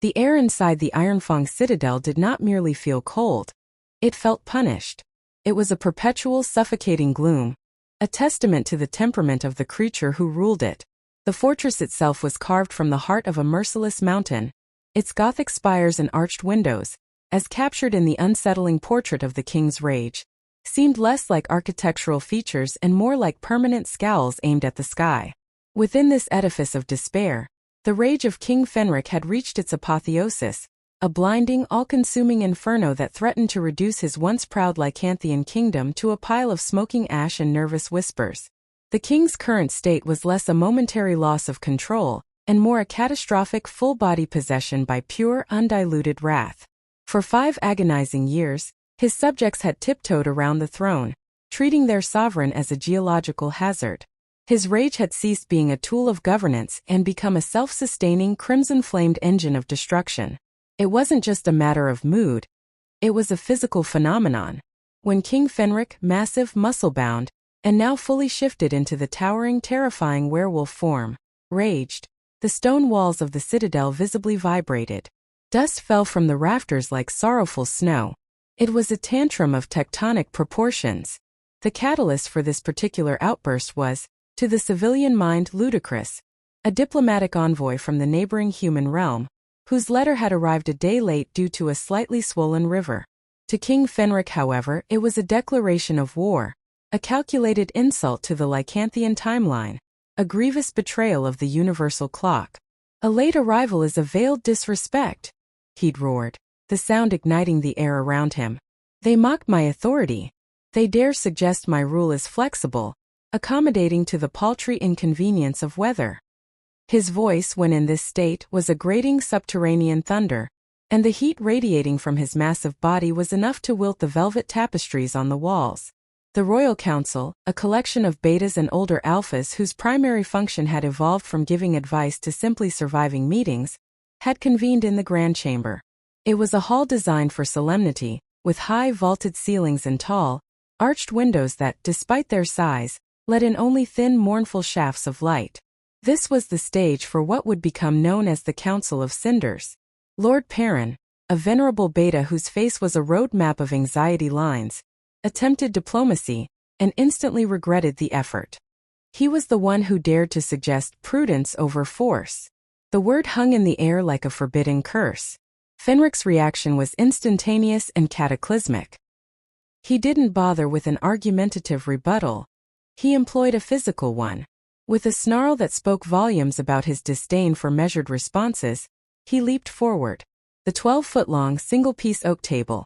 The air inside the Ironfang Citadel did not merely feel cold. It felt punished. It was a perpetual suffocating gloom, a testament to the temperament of the creature who ruled it. The fortress itself was carved from the heart of a merciless mountain, its Gothic spires and arched windows, as captured in the unsettling portrait of the king's rage, seemed less like architectural features and more like permanent scowls aimed at the sky. Within this edifice of despair, the rage of King Fenric had reached its apotheosis, a blinding, all-consuming inferno that threatened to reduce his once proud Lycanthian kingdom to a pile of smoking ash and nervous whispers. The king's current state was less a momentary loss of control, and more a catastrophic full-body possession by pure, undiluted wrath. For 5 agonizing years, his subjects had tiptoed around the throne, treating their sovereign as a geological hazard. His rage had ceased being a tool of governance and become a self-sustaining, crimson-flamed engine of destruction. It wasn't just a matter of mood, it was a physical phenomenon. When King Fenric, massive, muscle-bound, and now fully shifted into the towering, terrifying werewolf form, raged, the stone walls of the citadel visibly vibrated. Dust fell from the rafters like sorrowful snow. It was a tantrum of tectonic proportions. The catalyst for this particular outburst was, to the civilian mind, ludicrous. A diplomatic envoy from the neighboring human realm, whose letter had arrived a day late due to a slightly swollen river. To King Fenric, however, it was a declaration of war, a calculated insult to the Lycanthian timeline, a grievous betrayal of the universal clock. A late arrival is a veiled disrespect, he'd roared, the sound igniting the air around him. They mock my authority. They dare suggest my rule is flexible, accommodating to the paltry inconvenience of weather. His voice, when in this state, was a grating subterranean thunder, and the heat radiating from his massive body was enough to wilt the velvet tapestries on the walls. The Royal Council, a collection of betas and older alphas whose primary function had evolved from giving advice to simply surviving meetings, had convened in the Grand Chamber. It was a hall designed for solemnity, with high vaulted ceilings and tall, arched windows that, despite their size, let in only thin, mournful shafts of light. This was the stage for what would become known as the Council of Cinders. Lord Perrin, a venerable beta whose face was a roadmap of anxiety lines, attempted diplomacy, and instantly regretted the effort. He was the one who dared to suggest prudence over force. The word hung in the air like a forbidden curse. Fenric's reaction was instantaneous and cataclysmic. He didn't bother with an argumentative rebuttal. He employed a physical one. With a snarl that spoke volumes about his disdain for measured responses, he leaped forward. The 12-foot-long single-piece oak table,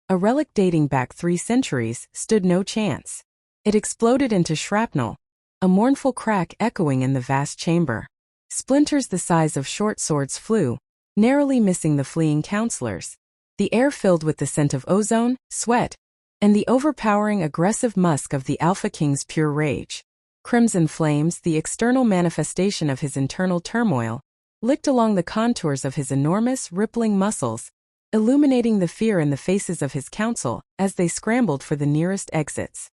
a relic dating back 3 centuries, stood no chance. It exploded into shrapnel, a mournful crack echoing in the vast chamber. Splinters the size of short swords flew, narrowly missing the fleeing counselors. The air filled with the scent of ozone, sweat, and the overpowering aggressive musk of the Alpha King's pure rage. Crimson flames, the external manifestation of his internal turmoil, licked along the contours of his enormous, rippling muscles, illuminating the fear in the faces of his council as they scrambled for the nearest exits.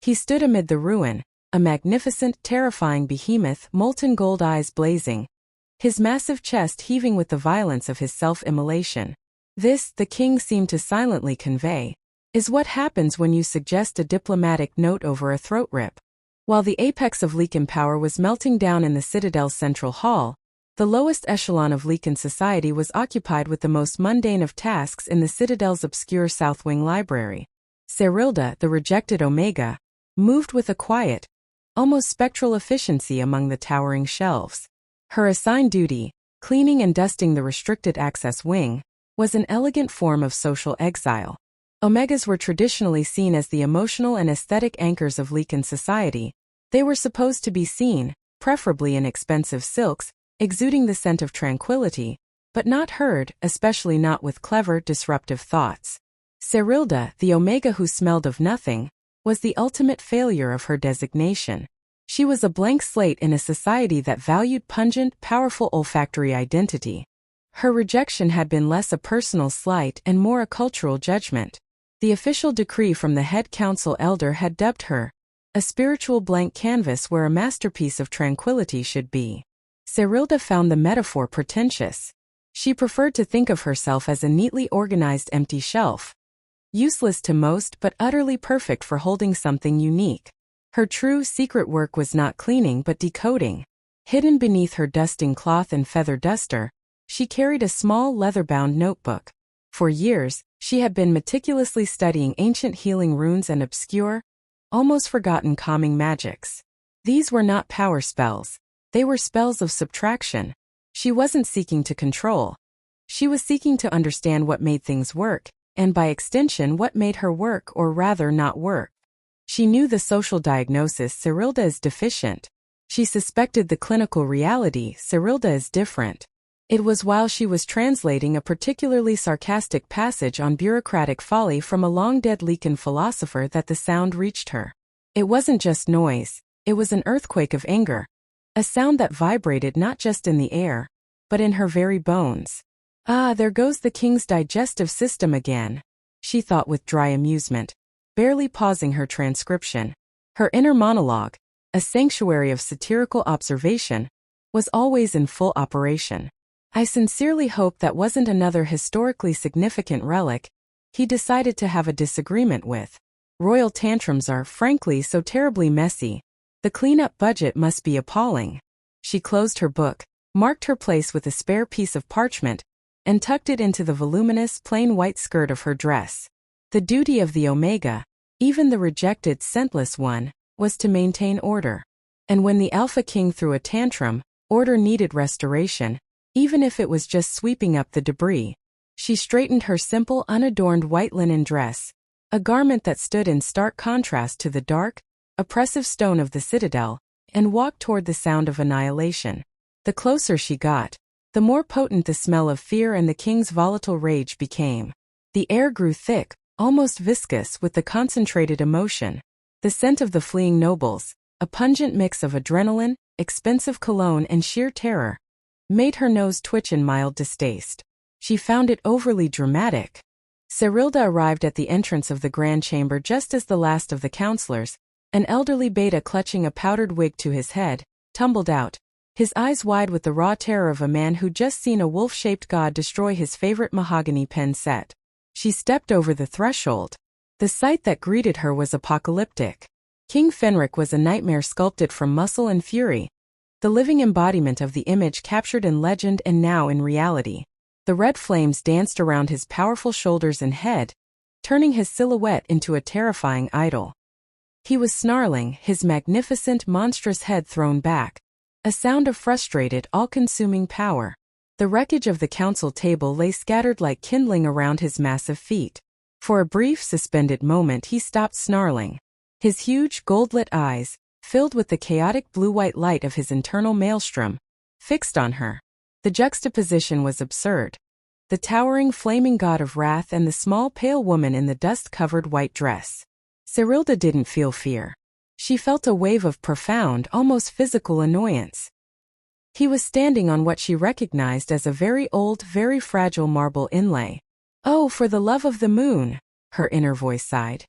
He stood amid the ruin, a magnificent, terrifying behemoth, molten gold eyes blazing, his massive chest heaving with the violence of his self-immolation. This, the king seemed to silently convey, is what happens when you suggest a diplomatic note over a throat rip. While the apex of Lycan power was melting down in the Citadel's central hall, the lowest echelon of Lycan society was occupied with the most mundane of tasks in the Citadel's obscure South Wing library. Cerilda, the rejected Omega, moved with a quiet, almost spectral efficiency among the towering shelves. Her assigned duty, cleaning and dusting the restricted access wing, was an elegant form of social exile. Omegas were traditionally seen as the emotional and aesthetic anchors of Lycan society. They were supposed to be seen, preferably in expensive silks, exuding the scent of tranquility, but not heard, especially not with clever, disruptive thoughts. Cerilda, the Omega who smelled of nothing, was the ultimate failure of her designation. She was a blank slate in a society that valued pungent, powerful olfactory identity. Her rejection had been less a personal slight and more a cultural judgment. The official decree from the head council elder had dubbed her a spiritual blank canvas where a masterpiece of tranquility should be. Cerilda found the metaphor pretentious. She preferred to think of herself as a neatly organized empty shelf, useless to most but utterly perfect for holding something unique. Her true secret work was not cleaning but decoding. Hidden beneath her dusting cloth and feather duster, she carried a small leather-bound notebook. For years, she had been meticulously studying ancient healing runes and obscure, almost forgotten calming magics. These were not power spells. They were spells of subtraction. She wasn't seeking to control. She was seeking to understand what made things work, and by extension what made her work or rather not work. She knew the social diagnosis Cyrilda is deficient. She suspected the clinical reality Cyrilda is different. It was while she was translating a particularly sarcastic passage on bureaucratic folly from a long-dead Lycan philosopher that the sound reached her. It wasn't just noise, it was an earthquake of anger. A sound that vibrated not just in the air, but in her very bones. Ah, there goes the king's digestive system again, she thought with dry amusement, barely pausing her transcription. Her inner monologue, a sanctuary of satirical observation, was always in full operation. I sincerely hope that wasn't another historically significant relic he decided to have a disagreement with. Royal tantrums are, frankly, so terribly messy. The cleanup budget must be appalling. She closed her book, marked her place with a spare piece of parchment, and tucked it into the voluminous, plain white skirt of her dress. The duty of the Omega, even the rejected, scentless one, was to maintain order. And when the Alpha King threw a tantrum, order needed restoration, even if it was just sweeping up the debris. She straightened her simple, unadorned white linen dress, a garment that stood in stark contrast to the dark, oppressive stone of the Citadel, and walked toward the sound of annihilation. The closer she got, the more potent the smell of fear and the king's volatile rage became. The air grew thick, almost viscous with the concentrated emotion. The scent of the fleeing nobles, a pungent mix of adrenaline, expensive cologne and sheer terror, made her nose twitch in mild distaste. She found it overly dramatic. Cyrilda arrived at the entrance of the grand chamber just as the last of the counselors, an elderly beta clutching a powdered wig to his head, tumbled out, his eyes wide with the raw terror of a man who'd just seen a wolf-shaped god destroy his favorite mahogany pen set. She stepped over the threshold. The sight that greeted her was apocalyptic. King Fenric was a nightmare sculpted from muscle and fury, the living embodiment of the image captured in legend and now in reality. The red flames danced around his powerful shoulders and head, turning his silhouette into a terrifying idol. He was snarling, his magnificent, monstrous head thrown back, a sound of frustrated, all-consuming power. The wreckage of the council table lay scattered like kindling around his massive feet. For a brief, suspended moment he stopped snarling. His huge, gold-lit eyes, filled with the chaotic blue-white light of his internal maelstrom, fixed on her. The juxtaposition was absurd. The towering, flaming god of wrath and the small, pale woman in the dust-covered white dress. Cyrilda didn't feel fear. She felt a wave of profound, almost physical annoyance. He was standing on what she recognized as a very old, very fragile marble inlay. Oh, for the love of the moon, her inner voice sighed.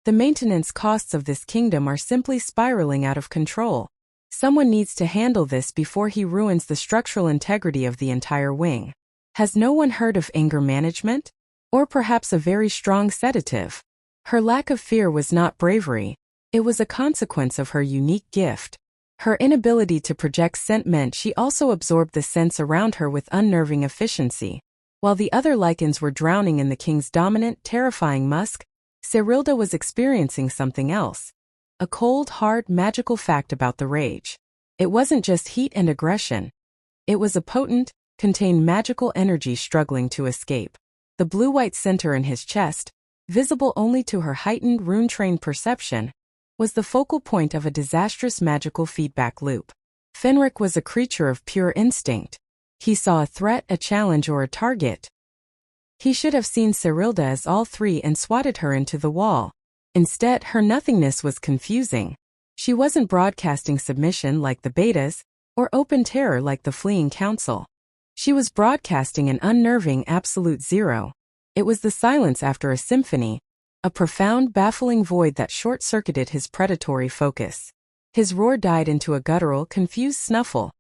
The maintenance costs of this kingdom are simply spiraling out of control. Someone needs to handle this before he ruins the structural integrity of the entire wing. Has no one heard of anger management? Or perhaps a very strong sedative? Her lack of fear was not bravery. It was a consequence of her unique gift. Her inability to project scent meant she also absorbed the scents around her with unnerving efficiency. While the other Lycans were drowning in the king's dominant, terrifying musk, Cyrilda was experiencing something else. A cold, hard, magical fact about the rage. It wasn't just heat and aggression. It was a potent, contained magical energy struggling to escape. The blue-white center in his chest, visible only to her heightened, rune-trained perception, was the focal point of a disastrous magical feedback loop. Fenric was a creature of pure instinct. He saw a threat, a challenge, or a target. He should have seen Cyrilda as all three and swatted her into the wall. Instead, her nothingness was confusing. She wasn't broadcasting submission like the betas, or open terror like the fleeing council. She was broadcasting an unnerving absolute zero. It was the silence after a symphony, a profound, baffling void that short-circuited his predatory focus. His roar died into a guttural, confused snuffle,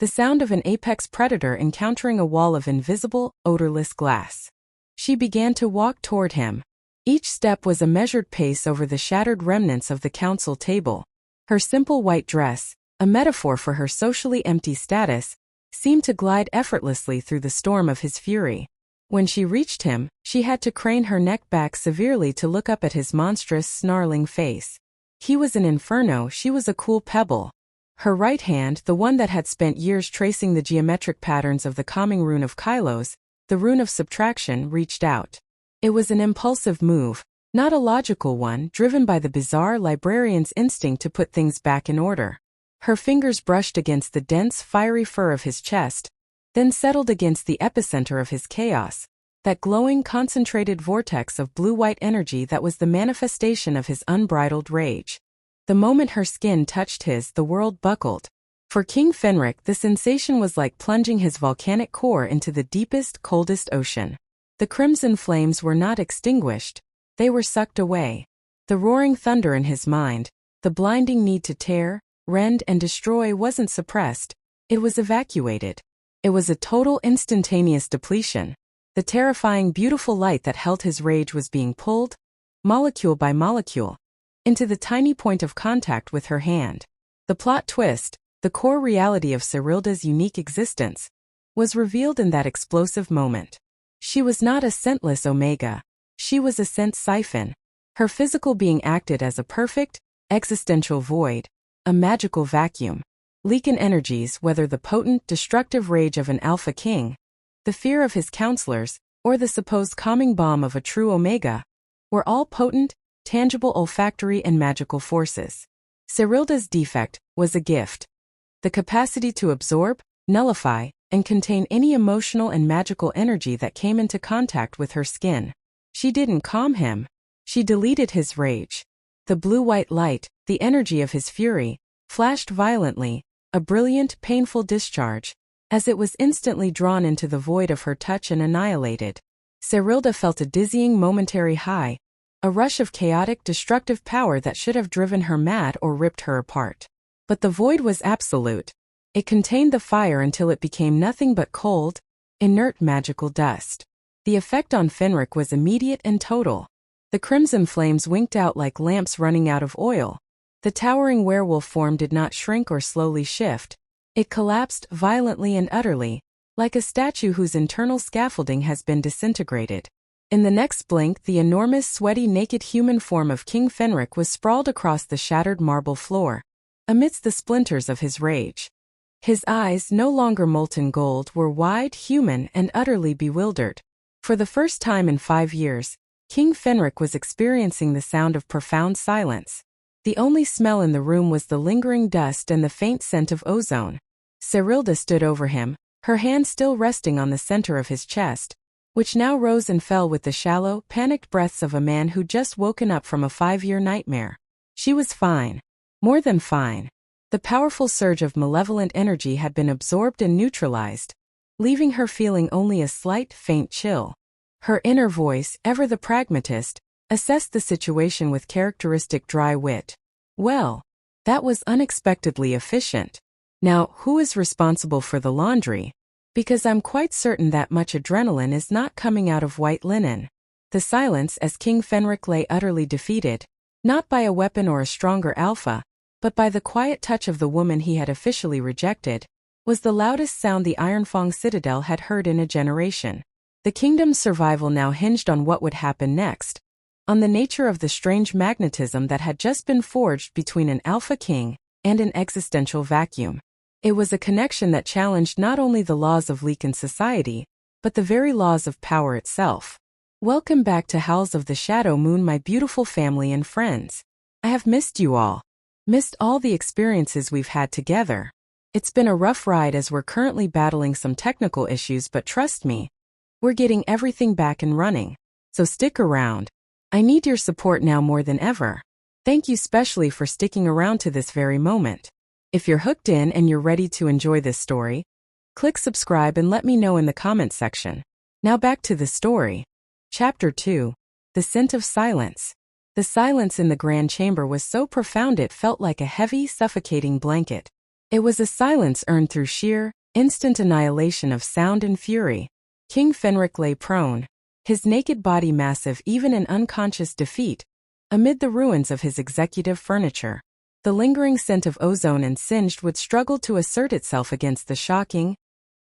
the sound of an apex predator encountering a wall of invisible, odorless glass. She began to walk toward him. Each step was a measured pace over the shattered remnants of the council table. Her simple white dress, a metaphor for her socially empty status, seemed to glide effortlessly through the storm of his fury. When she reached him, she had to crane her neck back severely to look up at his monstrous, snarling face. He was an inferno, she was a cool pebble. Her right hand, the one that had spent years tracing the geometric patterns of the calming rune of Kylos, the rune of subtraction, reached out. It was an impulsive move, not a logical one, driven by the bizarre librarian's instinct to put things back in order. Her fingers brushed against the dense, fiery fur of his chest, then settled against the epicenter of his chaos, that glowing, concentrated vortex of blue-white energy that was the manifestation of his unbridled rage. The moment her skin touched his, the world buckled. For King Fenric, the sensation was like plunging his volcanic core into the deepest, coldest ocean. The crimson flames were not extinguished, they were sucked away. The roaring thunder in his mind, the blinding need to tear, rend and destroy wasn't suppressed, it was evacuated. It was a total instantaneous depletion. The terrifying beautiful light that held his rage was being pulled, molecule by molecule, into the tiny point of contact with her hand. The plot twist, the core reality of Cyrilda's unique existence, was revealed in that explosive moment. She was not a scentless omega, she was a scent siphon. Her physical being acted as a perfect, existential void, a magical vacuum. Lycan energies, whether the potent, destructive rage of an alpha king, the fear of his counselors, or the supposed calming balm of a true omega, were all potent, tangible olfactory and magical forces. Cyrilda's defect was a gift. The capacity to absorb, nullify, and contain any emotional and magical energy that came into contact with her skin. She didn't calm him. She deleted his rage. The blue-white light, the energy of his fury, flashed violently, a brilliant, painful discharge, as it was instantly drawn into the void of her touch and annihilated. Cyrilda felt a dizzying momentary high, a rush of chaotic, destructive power that should have driven her mad or ripped her apart. But the void was absolute. It contained the fire until it became nothing but cold, inert magical dust. The effect on Fenric was immediate and total. The crimson flames winked out like lamps running out of oil. The towering werewolf form did not shrink or slowly shift. It collapsed violently and utterly, like a statue whose internal scaffolding has been disintegrated. In the next blink, the enormous, sweaty, naked human form of King Fenric was sprawled across the shattered marble floor, amidst the splinters of his rage. His eyes, no longer molten gold, were wide, human, and utterly bewildered. For the first time in 5 years, King Fenric was experiencing the sound of profound silence. The only smell in the room was the lingering dust and the faint scent of ozone. Cyrilda stood over him, her hand still resting on the center of his chest, which now rose and fell with the shallow, panicked breaths of a man who'd just woken up from a 5-year nightmare. She was fine. More than fine. The powerful surge of malevolent energy had been absorbed and neutralized, leaving her feeling only a slight, faint chill. Her inner voice, ever the pragmatist, assessed the situation with characteristic dry wit. Well, that was unexpectedly efficient. Now, who is responsible for the laundry? Because I'm quite certain that much adrenaline is not coming out of white linen. The silence as King Fenric lay utterly defeated, not by a weapon or a stronger alpha, but by the quiet touch of the woman he had officially rejected, was the loudest sound the Ironfang Citadel had heard in a generation. The kingdom's survival now hinged on what would happen next, on the nature of the strange magnetism that had just been forged between an alpha king and an existential vacuum. It was a connection that challenged not only the laws of Lycan society, but the very laws of power itself. Welcome back to Howls of the Shadow Moon, my beautiful family and friends. I have missed you all. Missed all the experiences we've had together. It's been a rough ride as we're currently battling some technical issues, but trust me, we're getting everything back and running. So stick around. I need your support now more than ever. Thank you specially for sticking around to this very moment. If you're hooked in and you're ready to enjoy this story, click subscribe and let me know in the comment section. Now back to the story. Chapter 2. The Scent of Silence. The silence in the grand chamber was so profound it felt like a heavy, suffocating blanket. It was a silence earned through sheer, instant annihilation of sound and fury. King Fenric lay prone, his naked body massive even in unconscious defeat, amid the ruins of his executive furniture. The lingering scent of ozone and singed wood struggled to assert itself against the shocking,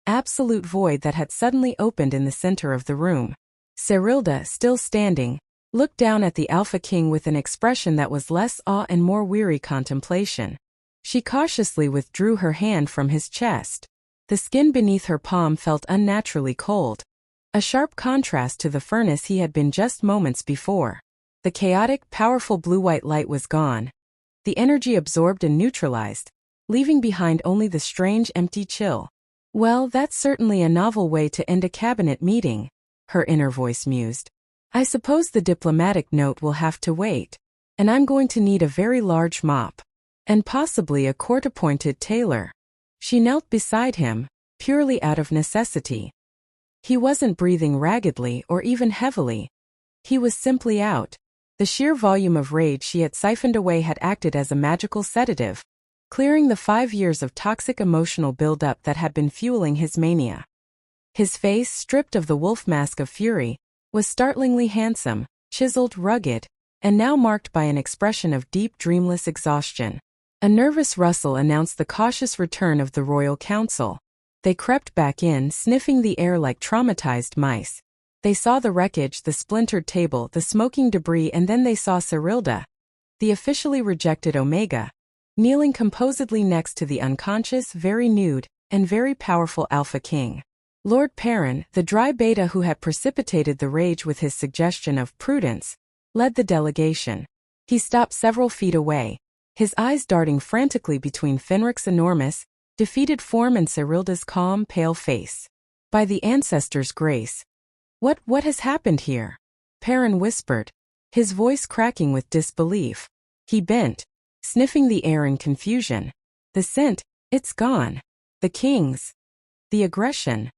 absolute void that had suddenly opened in the center of the room. Serilda, still standing, looked down at the Alpha King with an expression that was less awe and more weary contemplation. She cautiously withdrew her hand from his chest. The skin beneath her palm felt unnaturally cold, a sharp contrast to the furnace he had been just moments before. The chaotic, powerful blue-white light was gone, the energy absorbed and neutralized, leaving behind only the strange empty chill. Well, that's certainly a novel way to end a cabinet meeting, her inner voice mused. I suppose the diplomatic note will have to wait, and I'm going to need a very large mop. And possibly a court-appointed tailor. She knelt beside him, purely out of necessity. He wasn't breathing raggedly or even heavily. He was simply out. The sheer volume of rage she had siphoned away had acted as a magical sedative, clearing the 5 years of toxic emotional buildup that had been fueling his mania. His face, stripped of the wolf mask of fury, was startlingly handsome, chiseled, rugged, and now marked by an expression of deep, dreamless exhaustion. A nervous rustle announced the cautious return of the royal council. They crept back in, sniffing the air like traumatized mice. They saw the wreckage, the splintered table, the smoking debris, and then they saw Serilda, the officially rejected Omega, kneeling composedly next to the unconscious, very nude, and very powerful Alpha King. Lord Perrin, the dry beta who had precipitated the rage with his suggestion of prudence, led the delegation. He stopped several feet away, his eyes darting frantically between Fenric's enormous, defeated form and Serilda's calm, pale face. By the ancestors' grace. What has happened here? Perrin whispered, his voice cracking with disbelief. He bent, sniffing the air in confusion. The scent, it's gone. The king's. The aggression.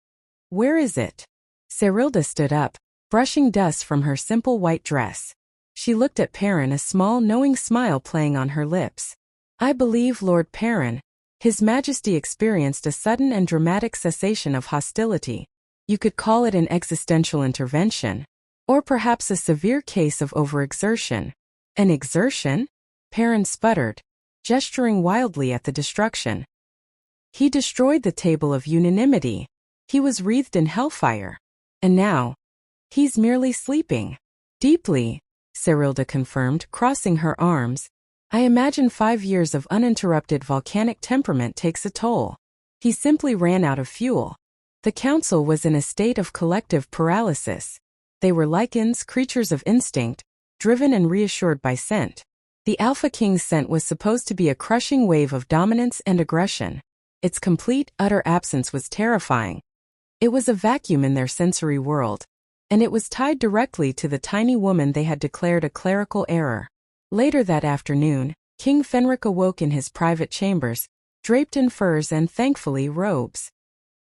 Where is it? Serilda stood up, brushing dust from her simple white dress. She looked at Perrin, a small, knowing smile playing on her lips. I believe Lord Perrin, His Majesty experienced a sudden and dramatic cessation of hostility. You could call it an existential intervention, or perhaps a severe case of overexertion. An exertion? Perrin sputtered, gesturing wildly at the destruction. He destroyed the table of unanimity. He was wreathed in hellfire. And now, he's merely sleeping. Deeply, Serilda confirmed, crossing her arms. I imagine 5 years of uninterrupted volcanic temperament takes a toll. He simply ran out of fuel. The council was in a state of collective paralysis. They were Lycans, creatures of instinct, driven and reassured by scent. The Alpha King's scent was supposed to be a crushing wave of dominance and aggression. Its complete, utter absence was terrifying. It was a vacuum in their sensory world, and it was tied directly to the tiny woman they had declared a clerical error. Later that afternoon, King Fenric awoke in his private chambers, draped in furs and, thankfully, robes.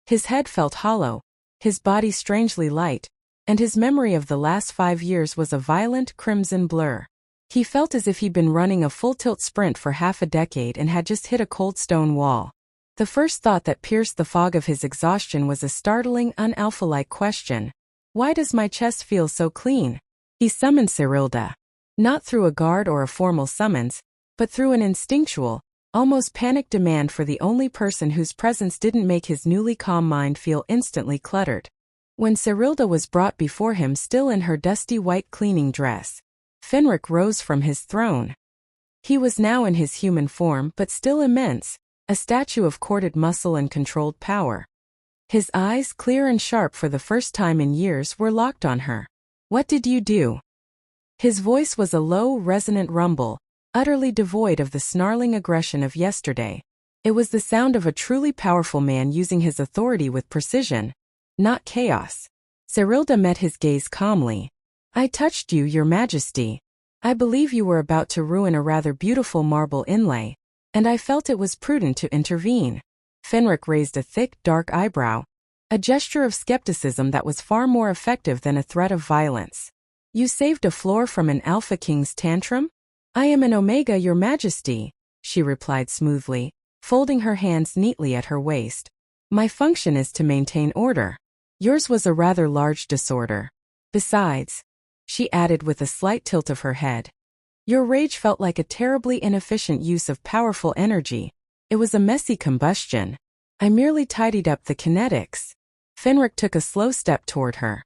His head felt hollow, his body strangely light, and his memory of the last 5 years was a violent crimson blur. He felt as if he'd been running a full-tilt sprint for half a decade and had just hit a cold stone wall. The first thought that pierced the fog of his exhaustion was a startling, un-alpha-like question. Why does my chest feel so clean? He summoned Serilda. Not through a guard or a formal summons, but through an instinctual, almost panicked demand for the only person whose presence didn't make his newly calm mind feel instantly cluttered. When Serilda was brought before him still in her dusty white cleaning dress, Fenric rose from his throne. He was now in his human form but still immense, a statue of corded muscle and controlled power. His eyes, clear and sharp for the first time in years, were locked on her. What did you do? His voice was a low, resonant rumble, utterly devoid of the snarling aggression of yesterday. It was the sound of a truly powerful man using his authority with precision, not chaos. Serilda met his gaze calmly. I touched you, Your Majesty. I believe you were about to ruin a rather beautiful marble inlay, and I felt it was prudent to intervene. Fenric raised a thick, dark eyebrow, a gesture of skepticism that was far more effective than a threat of violence. You saved a floor from an Alpha King's tantrum? I am an Omega, Your Majesty, she replied smoothly, folding her hands neatly at her waist. My function is to maintain order. Yours was a rather large disorder. Besides, she added with a slight tilt of her head, your rage felt like a terribly inefficient use of powerful energy. It was a messy combustion. I merely tidied up the kinetics. Fenric took a slow step toward her.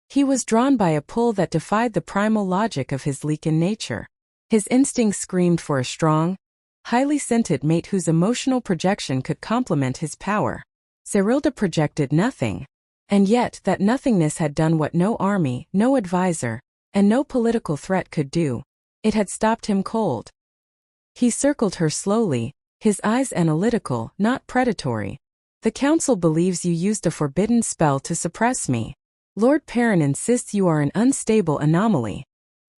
He was drawn by a pull that defied the primal logic of his Lycan nature. His instincts screamed for a strong, highly scented mate whose emotional projection could complement his power. Cyrilda projected nothing. And yet that nothingness had done what no army, no advisor, and no political threat could do. It had stopped him cold. He circled her slowly, his eyes analytical, not predatory. The council believes you used a forbidden spell to suppress me. Lord Perrin insists you are an unstable anomaly.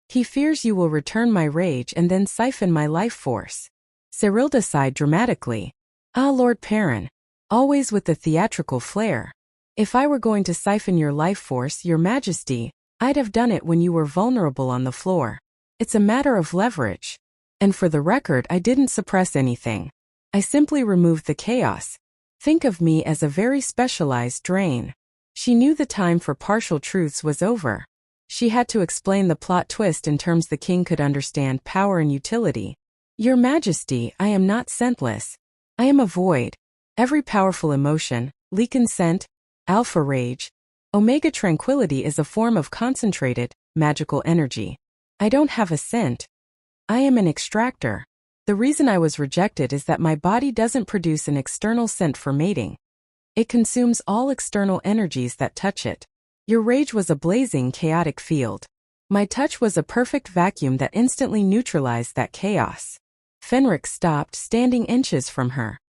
He fears you will return my rage and then siphon my life force. Cyrilda sighed dramatically. Ah, Lord Perrin. Always with the theatrical flair. If I were going to siphon your life force, Your Majesty, I'd have done it when you were vulnerable on the floor. It's a matter of leverage. And for the record, I didn't suppress anything. I simply removed the chaos. Think of me as a very specialized drain. She knew the time for partial truths was over. She had to explain the plot twist in terms the king could understand: power and utility. Your Majesty, I am not scentless. I am a void. Every powerful emotion, Lycan scent, alpha rage, omega tranquility is a form of concentrated, magical energy. I don't have a scent. I am an extractor. The reason I was rejected is that my body doesn't produce an external scent for mating. It consumes all external energies that touch it. Your rage was a blazing, chaotic field. My touch was a perfect vacuum that instantly neutralized that chaos. Fenric stopped, standing inches from her.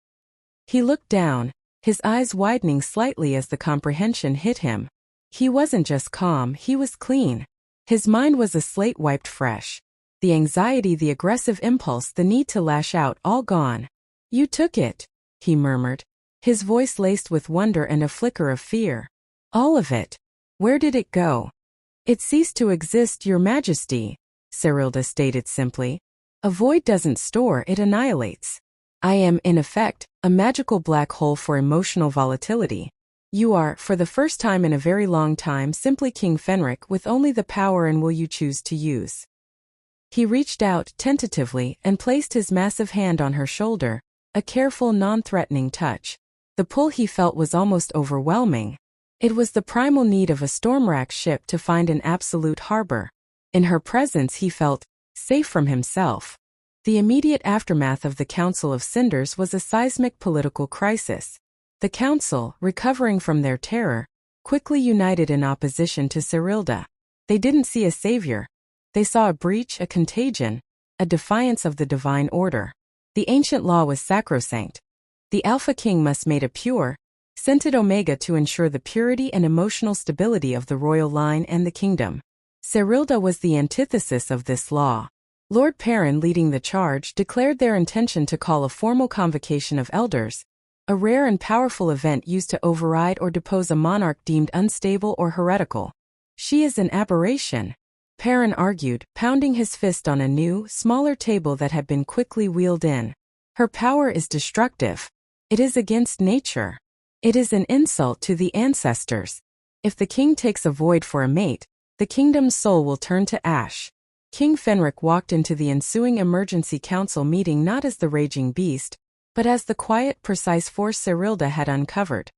He looked down, his eyes widening slightly as the comprehension hit him. He wasn't just calm, he was clean. His mind was a slate wiped fresh. The anxiety, the aggressive impulse, the need to lash out, all gone. You took it, he murmured, his voice laced with wonder and a flicker of fear. All of it. Where did it go? It ceased to exist, Your Majesty, Cyrilda stated simply. A void doesn't store, it annihilates. I am, in effect, a magical black hole for emotional volatility. You are, for the first time in a very long time, simply King Fenric with only the power and will you choose to use. He reached out tentatively and placed his massive hand on her shoulder, a careful, non-threatening touch. The pull he felt was almost overwhelming. It was the primal need of a storm-racked ship to find an absolute harbor. In her presence he felt safe from himself. The immediate aftermath of the Council of Cinders was a seismic political crisis. The Council, recovering from their terror, quickly united in opposition to Cyrilda. They didn't see a savior. They saw a breach, a contagion, a defiance of the divine order. The ancient law was sacrosanct. The Alpha King must mate a pure, scented Omega to ensure the purity and emotional stability of the royal line and the kingdom. Cyrilda was the antithesis of this law. Lord Perrin, leading the charge, declared their intention to call a formal convocation of elders, a rare and powerful event used to override or depose a monarch deemed unstable or heretical. She is an aberration, Perrin argued, pounding his fist on a new, smaller table that had been quickly wheeled in. Her power is destructive. It is against nature. It is an insult to the ancestors. If the king takes a void for a mate, the kingdom's soul will turn to ash. King Fenric walked into the ensuing emergency council meeting not as the raging beast, but as the quiet, precise force Cyrilda had uncovered.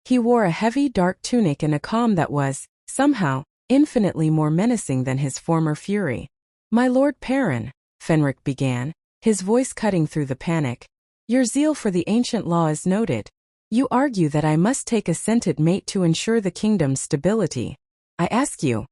He wore a heavy, dark tunic and a calm that was, somehow, infinitely more menacing than his former fury. My Lord Perrin, Fenric began, his voice cutting through the panic. Your zeal for the ancient law is noted. You argue that I must take a scented mate to ensure the kingdom's stability. I ask you,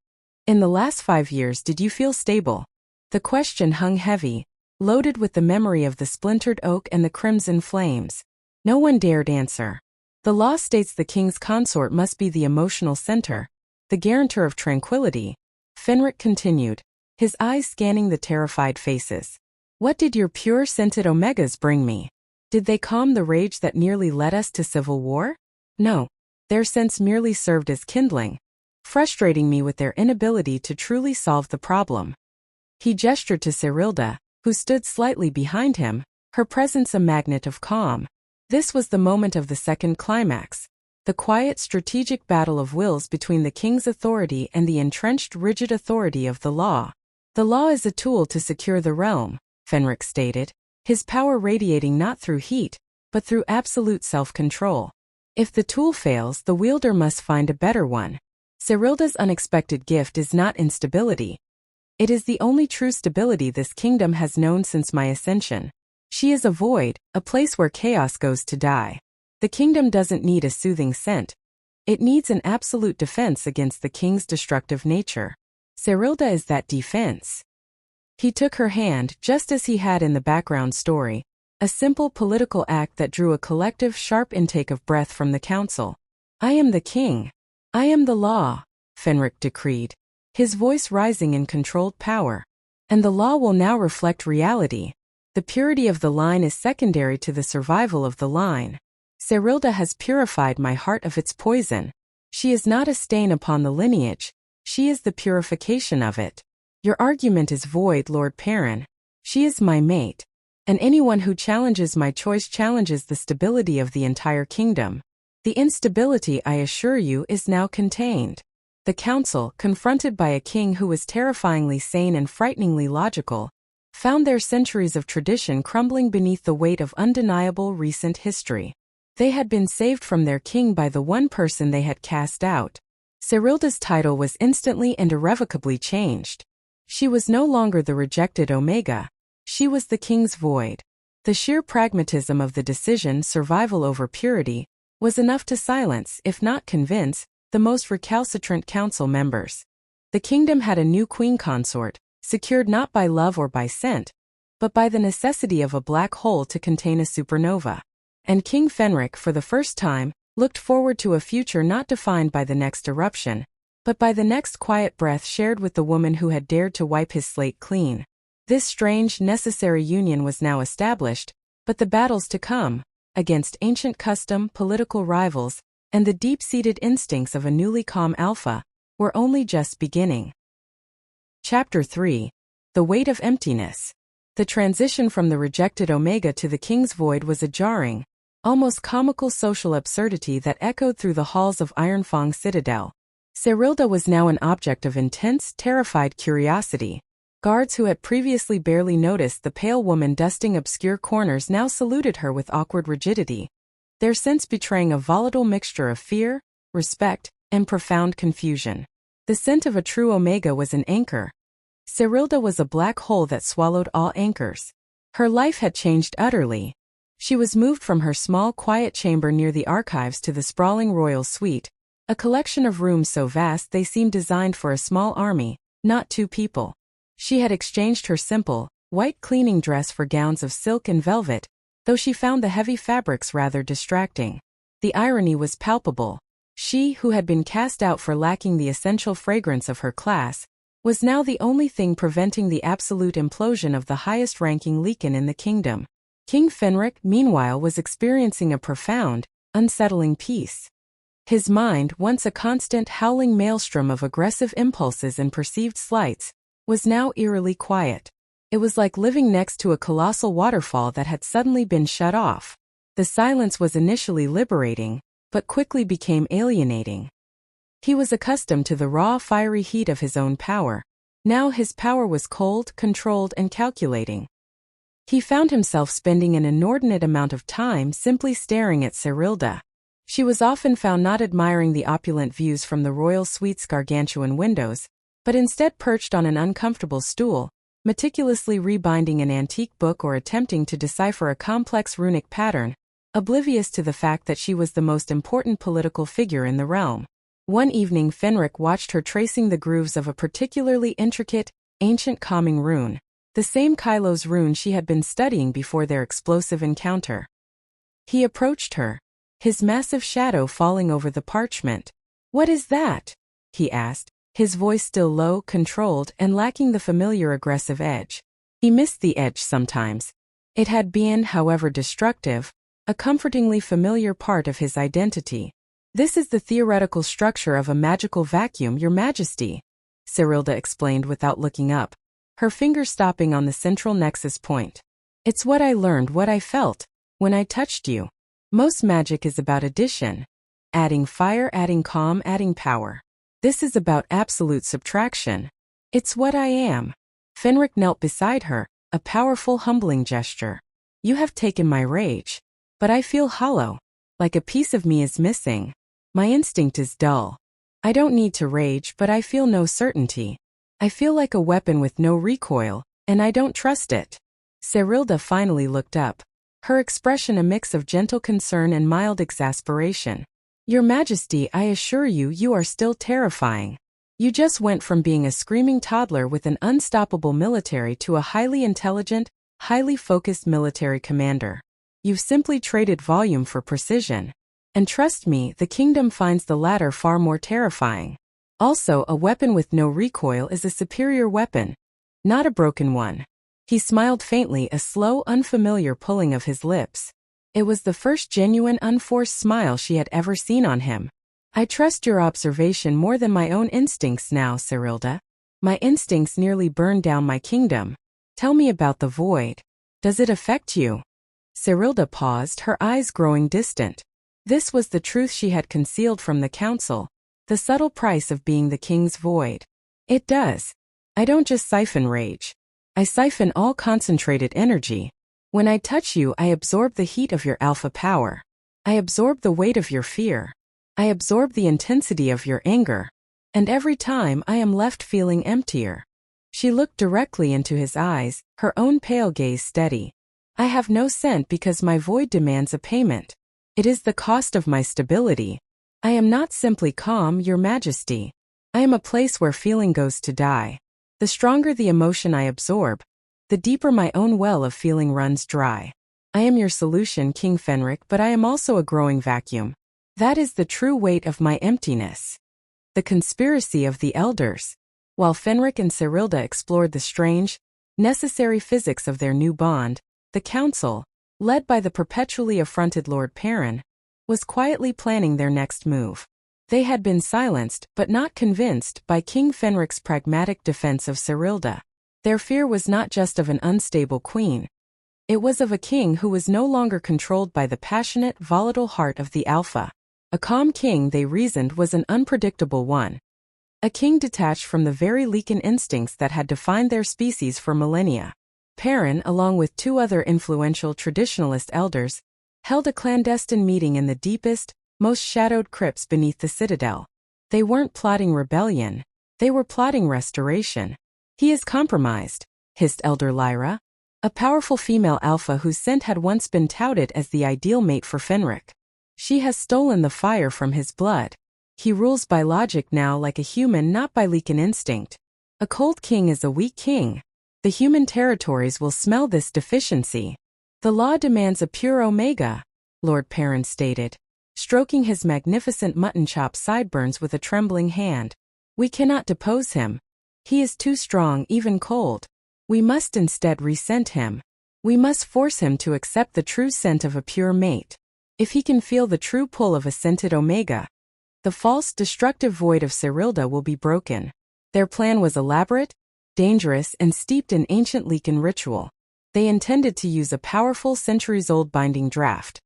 in the last 5 years did you feel stable? The question hung heavy, loaded with the memory of the splintered oak and the crimson flames. No one dared answer. The law states the king's consort must be the emotional center, the guarantor of tranquility, Fenric continued, his eyes scanning the terrified faces. What did your pure scented omegas bring me? Did they calm the rage that nearly led us to civil war? No. Their scents merely served as kindling, frustrating me with their inability to truly solve the problem. He gestured to Cyrilda, who stood slightly behind him, her presence a magnet of calm. This was the moment of the second climax, the quiet strategic battle of wills between the king's authority and the entrenched rigid authority of the law. The law is a tool to secure the realm, Fenric stated, his power radiating not through heat, but through absolute self-control. If the tool fails, the wielder must find a better one. Cyrilda's unexpected gift is not instability. It is the only true stability this kingdom has known since my ascension. She is a void, a place where chaos goes to die. The kingdom doesn't need a soothing scent. It needs an absolute defense against the king's destructive nature. Cyrilda is that defense. He took her hand just as he had in the background story, a simple political act that drew a collective sharp intake of breath from the council. I am the king. I am the law, Fenric decreed, his voice rising in controlled power. And the law will now reflect reality. The purity of the line is secondary to the survival of the line. Cyrilda has purified my heart of its poison. She is not a stain upon the lineage, she is the purification of it. Your argument is void, Lord Perrin. She is my mate. And anyone who challenges my choice challenges the stability of the entire kingdom. The instability, I assure you, is now contained. The council, confronted by a king who was terrifyingly sane and frighteningly logical, found their centuries of tradition crumbling beneath the weight of undeniable recent history. They had been saved from their king by the one person they had cast out. Cyrilda's title was instantly and irrevocably changed. She was no longer the rejected Omega. She was the king's void. The sheer pragmatism of the decision, survival over purity, was enough to silence, if not convince, the most recalcitrant council members. The kingdom had a new queen consort, secured not by love or by scent, but by the necessity of a black hole to contain a supernova. And King Fenric, for the first time, looked forward to a future not defined by the next eruption, but by the next quiet breath shared with the woman who had dared to wipe his slate clean. This strange, necessary union was now established, but the battles to come, against ancient custom, political rivals, and the deep-seated instincts of a newly calm alpha, were only just beginning. Chapter 3. The Weight of Emptiness. The transition from the rejected Omega to the King's Void was a jarring, almost comical social absurdity that echoed through the halls of Ironfang Citadel. Cyrilda was now an object of intense, terrified curiosity. Guards who had previously barely noticed the pale woman dusting obscure corners now saluted her with awkward rigidity, their sense betraying a volatile mixture of fear, respect, and profound confusion. The scent of a true Omega was an anchor. Cyrilda was a black hole that swallowed all anchors. Her life had changed utterly. She was moved from her small, quiet chamber near the archives to the sprawling royal suite, a collection of rooms so vast they seemed designed for a small army, not two people. She had exchanged her simple, white cleaning dress for gowns of silk and velvet, though she found the heavy fabrics rather distracting. The irony was palpable. She, who had been cast out for lacking the essential fragrance of her class, was now the only thing preventing the absolute implosion of the highest-ranking Lycan in the kingdom. King Fenric, meanwhile, was experiencing a profound, unsettling peace. His mind, once a constant howling maelstrom of aggressive impulses and perceived slights, was now eerily quiet. It was like living next to a colossal waterfall that had suddenly been shut off. The silence was initially liberating, but quickly became alienating. He was accustomed to the raw, fiery heat of his own power. Now his power was cold, controlled, and calculating. He found himself spending an inordinate amount of time simply staring at Cyrilda. She was often found not admiring the opulent views from the royal suite's gargantuan windows, but instead perched on an uncomfortable stool, meticulously rebinding an antique book or attempting to decipher a complex runic pattern, oblivious to the fact that she was the most important political figure in the realm. One evening Fenric watched her tracing the grooves of a particularly intricate, ancient calming rune, the same Kylo's rune she had been studying before their explosive encounter. He approached her, his massive shadow falling over the parchment. "What is that?" he asked, his voice still low, controlled, and lacking the familiar aggressive edge. He missed the edge sometimes. It had been, however destructive, a comfortingly familiar part of his identity. "This is the theoretical structure of a magical vacuum, Your Majesty," Cyrilda explained without looking up, her finger stopping on the central nexus point. It's what I learned, what I felt, when I touched you. Most magic is about addition. Adding fire, adding calm, adding power. This is about absolute subtraction. It's what I am. Fenric knelt beside her, a powerful, humbling gesture. You have taken my rage. But I feel hollow. Like a piece of me is missing. My instinct is dull. I don't need to rage, but I feel no certainty. I feel like a weapon with no recoil, and I don't trust it. Cyrilda finally looked up. Her expression a mix of gentle concern and mild exasperation. Your Majesty, I assure you, you are still terrifying. You just went from being a screaming toddler with an unstoppable military to a highly intelligent, highly focused military commander. You've simply traded volume for precision. And trust me, the kingdom finds the latter far more terrifying. Also, a weapon with no recoil is a superior weapon, not a broken one. He smiled faintly, a slow, unfamiliar pulling of his lips. It was the first genuine, unforced smile she had ever seen on him. I trust your observation more than my own instincts now, Cyrilda. My instincts nearly burned down my kingdom. Tell me about the void. Does it affect you? Cyrilda paused, her eyes growing distant. This was the truth she had concealed from the council, the subtle price of being the king's void. It does. I don't just siphon rage. I siphon all concentrated energy. When I touch you, I absorb the heat of your alpha power. I absorb the weight of your fear. I absorb the intensity of your anger. And every time I am left feeling emptier. She looked directly into his eyes, her own pale gaze steady. I have no scent because my void demands a payment. It is the cost of my stability. I am not simply calm, Your Majesty. I am a place where feeling goes to die. The stronger the emotion I absorb, the deeper my own well of feeling runs dry. I am your solution, King Fenric, but I am also a growing vacuum. That is the true weight of my emptiness. The conspiracy of the elders. While Fenric and Cyrilda explored the strange, necessary physics of their new bond, the council, led by the perpetually affronted Lord Perrin, was quietly planning their next move. They had been silenced, but not convinced, by King Fenric's pragmatic defense of Cyrilda. Their fear was not just of an unstable queen. It was of a king who was no longer controlled by the passionate, volatile heart of the Alpha. A calm king, they reasoned, was an unpredictable one. A king detached from the very Lycan instincts that had defined their species for millennia. Perrin, along with two other influential traditionalist elders, held a clandestine meeting in the deepest, most shadowed crypts beneath the Citadel. They weren't plotting rebellion. They were plotting restoration. He is compromised, hissed Elder Lyra, a powerful female alpha whose scent had once been touted as the ideal mate for Fenric. She has stolen the fire from his blood. He rules by logic now, like a human, not by Lycan instinct. A cold king is a weak king. The human territories will smell this deficiency. The law demands a pure omega, Lord Perrin stated, stroking his magnificent mutton-chop sideburns with a trembling hand. We cannot depose him. He is too strong, even cold. We must instead resent him. We must force him to accept the true scent of a pure mate. If he can feel the true pull of a scented omega, the false, destructive void of Cyrilda will be broken. Their plan was elaborate, dangerous, and steeped in ancient Lycan ritual. They intended to use a powerful, centuries-old binding draft,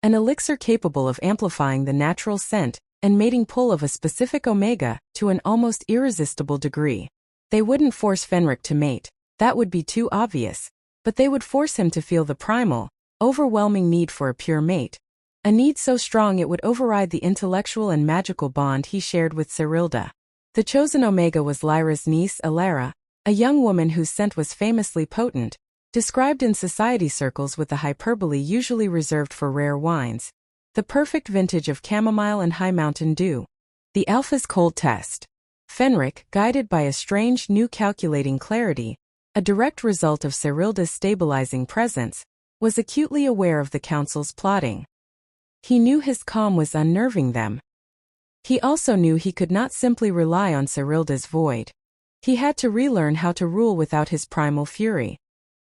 an elixir capable of amplifying the natural scent and mating pull of a specific omega to an almost irresistible degree. They wouldn't force Fenric to mate, that would be too obvious, but they would force him to feel the primal, overwhelming need for a pure mate, a need so strong it would override the intellectual and magical bond he shared with Cyrilda. The chosen omega was Lyra's niece, Alara, a young woman whose scent was famously potent, described in society circles with the hyperbole usually reserved for rare wines. The perfect vintage of chamomile and high mountain dew. The Alpha's cold test. Fenric, guided by a strange, new calculating clarity, a direct result of Cyrilda's stabilizing presence, was acutely aware of the council's plotting. He knew his calm was unnerving them. He also knew he could not simply rely on Cyrilda's void. He had to relearn how to rule without his primal fury.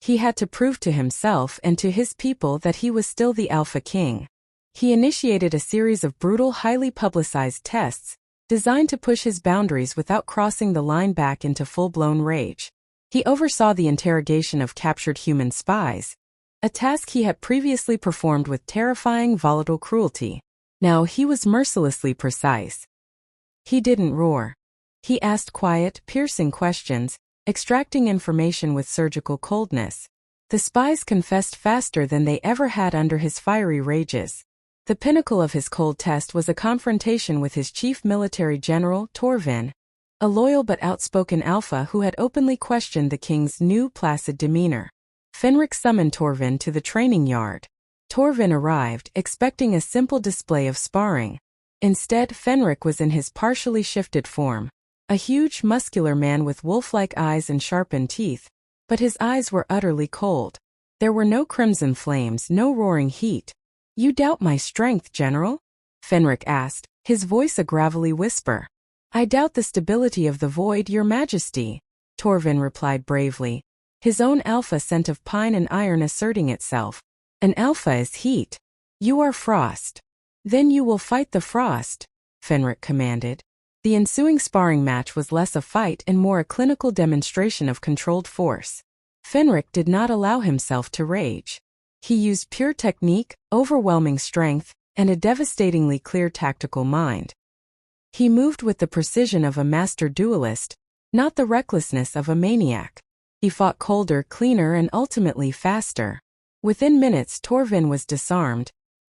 He had to prove to himself and to his people that he was still the Alpha King. He initiated a series of brutal, highly publicized tests, designed to push his boundaries without crossing the line back into full-blown rage. He oversaw the interrogation of captured human spies, a task he had previously performed with terrifying volatile cruelty. Now he was mercilessly precise. He didn't roar. He asked quiet, piercing questions, extracting information with surgical coldness. The spies confessed faster than they ever had under his fiery rages. The pinnacle of his cold test was a confrontation with his chief military general, Torvin, a loyal but outspoken alpha who had openly questioned the king's new placid demeanor. Fenric summoned Torvin to the training yard. Torvin arrived, expecting a simple display of sparring. Instead, Fenric was in his partially shifted form, a huge, muscular man with wolf-like eyes and sharpened teeth, but his eyes were utterly cold. There were no crimson flames, no roaring heat. "You doubt my strength, General?" Fenric asked, his voice a gravelly whisper. "I doubt the stability of the void, Your Majesty," Torvin replied bravely, his own alpha scent of pine and iron asserting itself. "An alpha is heat. You are frost. Then you will fight the frost," Fenric commanded. The ensuing sparring match was less a fight and more a clinical demonstration of controlled force. Fenric did not allow himself to rage. He used pure technique, overwhelming strength, and a devastatingly clear tactical mind. He moved with the precision of a master duelist, not the recklessness of a maniac. He fought colder, cleaner, and ultimately faster. Within minutes, Torvin was disarmed,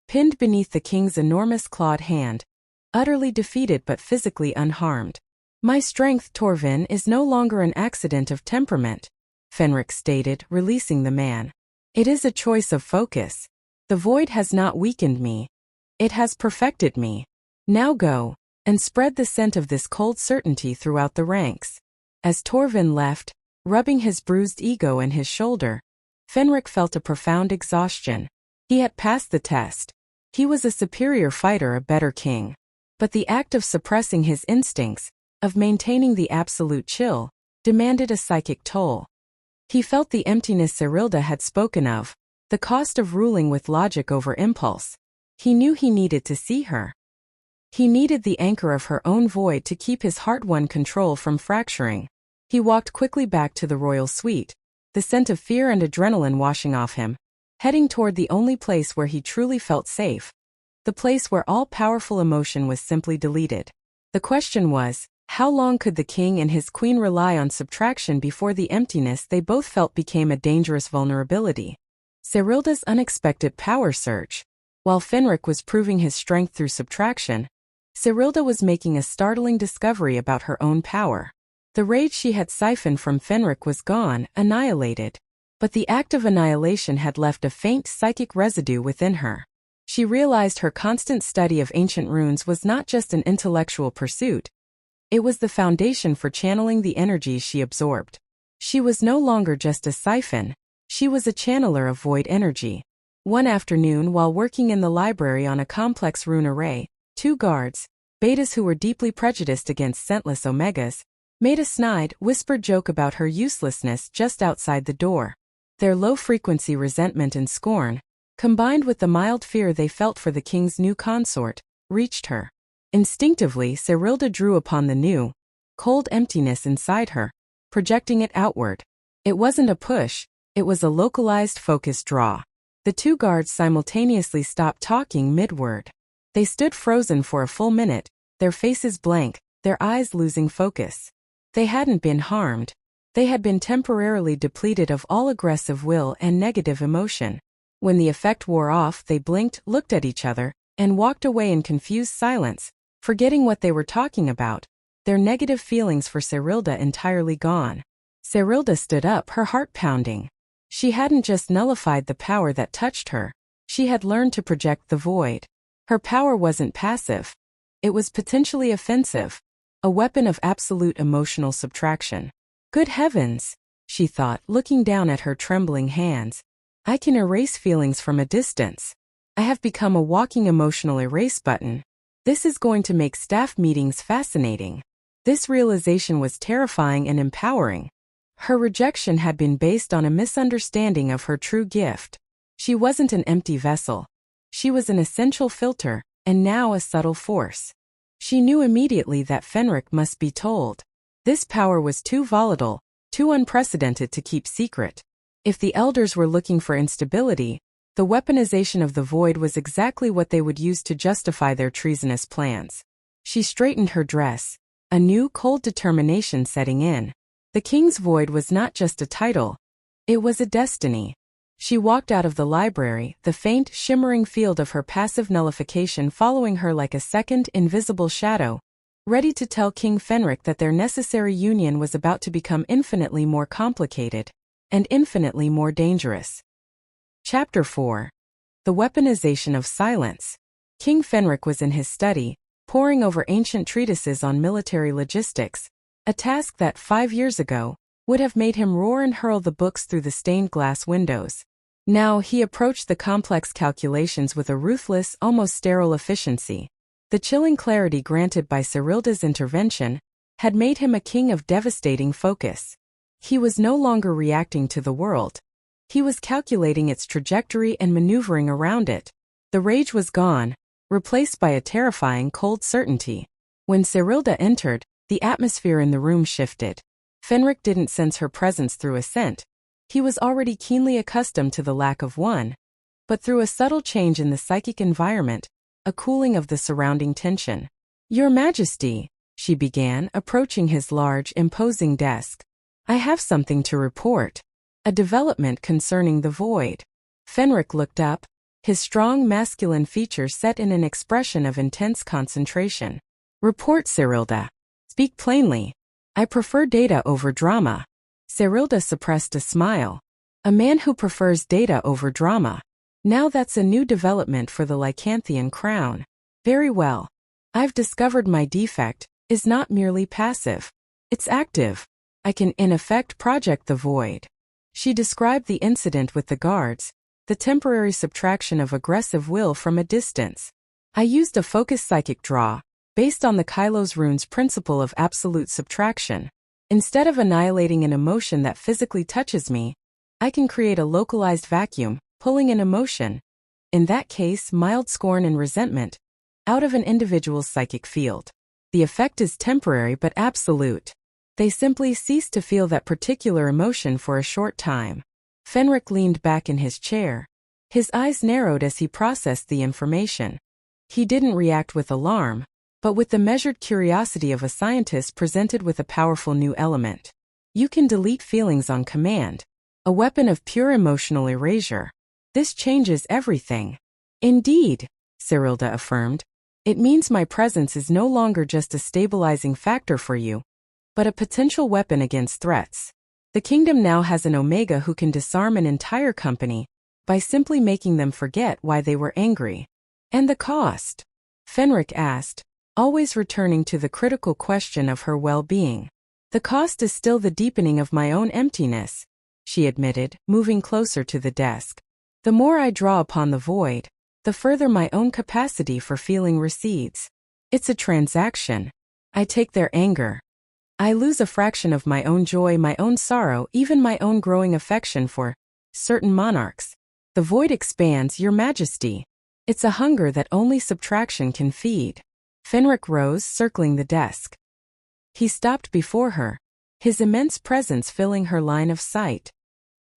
pinned beneath the king's enormous clawed hand, utterly defeated but physically unharmed. "My strength, Torvin, is no longer an accident of temperament," Fenric stated, releasing the man. "It is a choice of focus. The void has not weakened me. It has perfected me. Now go, and spread the scent of this cold certainty throughout the ranks." As Torvin left, rubbing his bruised ego and his shoulder, Fenric felt a profound exhaustion. He had passed the test. He was a superior fighter, a better king. But the act of suppressing his instincts, of maintaining the absolute chill, demanded a psychic toll. He felt the emptiness Serilda had spoken of, the cost of ruling with logic over impulse. He knew he needed to see her. He needed the anchor of her own void to keep his heart-won control from fracturing. He walked quickly back to the royal suite, the scent of fear and adrenaline washing off him, heading toward the only place where he truly felt safe, the place where all powerful emotion was simply deleted. The question was, how long could the king and his queen rely on subtraction before the emptiness they both felt became a dangerous vulnerability? Serilda's unexpected power surge. While Fenric was proving his strength through subtraction, Serilda was making a startling discovery about her own power. The rage she had siphoned from Fenric was gone, annihilated. But the act of annihilation had left a faint psychic residue within her. She realized her constant study of ancient runes was not just an intellectual pursuit. It was the foundation for channeling the energies she absorbed. She was no longer just a siphon. She was a channeler of void energy. One afternoon, while working in the library on a complex rune array, two guards, betas who were deeply prejudiced against scentless omegas, made a snide, whispered joke about her uselessness just outside the door. Their low-frequency resentment and scorn, combined with the mild fear they felt for the king's new consort, reached her. Instinctively, Serilda drew upon the new, cold emptiness inside her, projecting it outward. It wasn't a push, it was a localized, focused draw. The two guards simultaneously stopped talking mid-word. They stood frozen for a full minute, their faces blank, their eyes losing focus. They hadn't been harmed. They had been temporarily depleted of all aggressive will and negative emotion. When the effect wore off, they blinked, looked at each other, and walked away in confused silence, forgetting what they were talking about, their negative feelings for Serilda entirely gone. Serilda stood up, her heart pounding. She hadn't just nullified the power that touched her, she had learned to project the void. Her power wasn't passive. It was potentially offensive, a weapon of absolute emotional subtraction. Good heavens, she thought, looking down at her trembling hands. I can erase feelings from a distance. I have become a walking emotional erase button. This is going to make staff meetings fascinating. This realization was terrifying and empowering. Her rejection had been based on a misunderstanding of her true gift. She wasn't an empty vessel. She was an essential filter, and now a subtle force. She knew immediately that Fenric must be told. This power was too volatile, too unprecedented to keep secret. If the elders were looking for instability, the weaponization of the void was exactly what they would use to justify their treasonous plans. She straightened her dress, a new cold determination setting in. The king's void was not just a title, it was a destiny. She walked out of the library, the faint, shimmering field of her passive nullification following her like a second, invisible shadow, ready to tell King Fenric that their necessary union was about to become infinitely more complicated and infinitely more dangerous. Chapter 4. The Weaponization of Silence. King Fenric was in his study, poring over ancient treatises on military logistics, a task that 5 years ago would have made him roar and hurl the books through the stained glass windows. Now he approached the complex calculations with a ruthless, almost sterile efficiency. The chilling clarity granted by Cyrilda's intervention had made him a king of devastating focus. He was no longer reacting to the world. He was calculating its trajectory and maneuvering around it. The rage was gone, replaced by a terrifying cold certainty. When Cyrilda entered, the atmosphere in the room shifted. Fenric didn't sense her presence through a scent. He was already keenly accustomed to the lack of one. But through a subtle change in the psychic environment, a cooling of the surrounding tension. "Your Majesty," she began, approaching his large, imposing desk. "I have something to report. A development concerning the void." Fenric looked up, his strong masculine features set in an expression of intense concentration. "Report, Cyrilda. Speak plainly. I prefer data over drama." Cyrilda suppressed a smile. A man who prefers data over drama. Now that's a new development for the Lycanthian crown. "Very well. I've discovered my defect is not merely passive. It's active. I can in effect project the void." She described the incident with the guards, the temporary subtraction of aggressive will from a distance. "I used a focused psychic draw, based on the Kylos rune's principle of absolute subtraction. Instead of annihilating an emotion that physically touches me, I can create a localized vacuum, pulling an emotion, in that case mild scorn and resentment, out of an individual's psychic field. The effect is temporary but absolute. They simply cease to feel that particular emotion for a short time." Fenric leaned back in his chair. His eyes narrowed as he processed the information. He didn't react with alarm, but with the measured curiosity of a scientist presented with a powerful new element. You can delete feelings on command. A weapon of pure emotional erasure. This changes everything. "Indeed," Cyrilda affirmed. "It means my presence is no longer just a stabilizing factor for you, but a potential weapon against threats. The kingdom now has an Omega who can disarm an entire company by simply making them forget why they were angry." "And the cost?" Fenric asked, always returning to the critical question of her well-being. "The cost is still the deepening of my own emptiness," she admitted, moving closer to the desk. "The more I draw upon the void, the further my own capacity for feeling recedes. It's a transaction. I take their anger. I lose a fraction of my own joy, my own sorrow, even my own growing affection for certain monarchs. The void expands, Your Majesty. It's a hunger that only subtraction can feed." Fenric rose, circling the desk. He stopped before her, his immense presence filling her line of sight.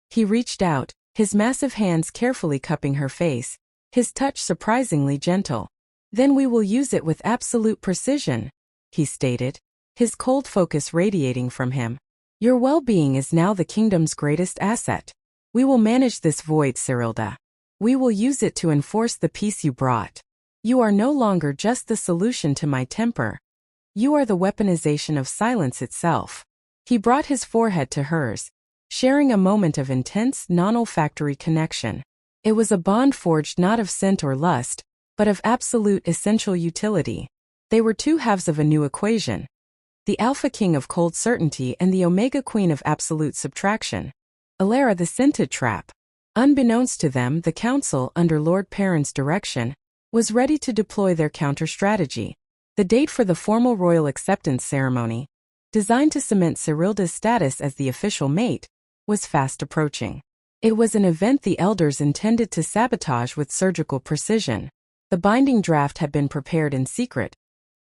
He reached out, his massive hands carefully cupping her face, his touch surprisingly gentle. "Then we will use it with absolute precision," he stated, his cold focus radiating from him. "Your well-being is now the kingdom's greatest asset. We will manage this void, Cyrilda. We will use it to enforce the peace you brought. You are no longer just the solution to my temper. You are the weaponization of silence itself." He brought his forehead to hers, sharing a moment of intense, non-olfactory connection. It was a bond forged not of scent or lust, but of absolute essential utility. They were two halves of a new equation. The Alpha King of cold certainty and the Omega Queen of absolute subtraction. Alara the scented trap. Unbeknownst to them, the Council, under Lord Perrin's direction, was ready to deploy their counter-strategy. The date for the formal royal acceptance ceremony, designed to cement Cyrilda's status as the official mate, was fast approaching. It was an event the elders intended to sabotage with surgical precision. The binding draft had been prepared in secret.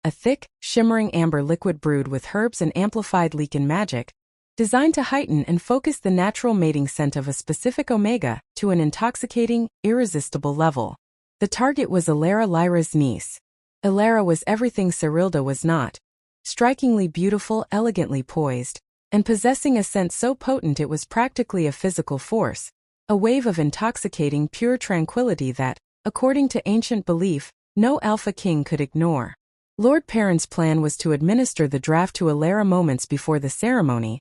A thick, shimmering amber liquid brewed with herbs and amplified Lycan magic designed to heighten and focus the natural mating scent of a specific omega to an intoxicating, irresistible level. The target was Elara Lyra's niece. Elara was everything Serilda was not. Strikingly beautiful, elegantly poised, and possessing a scent so potent it was practically a physical force, a wave of intoxicating pure tranquility that, according to ancient belief, no Alpha King could ignore. Lord Perrin's plan was to administer the draft to Elara moments before the ceremony,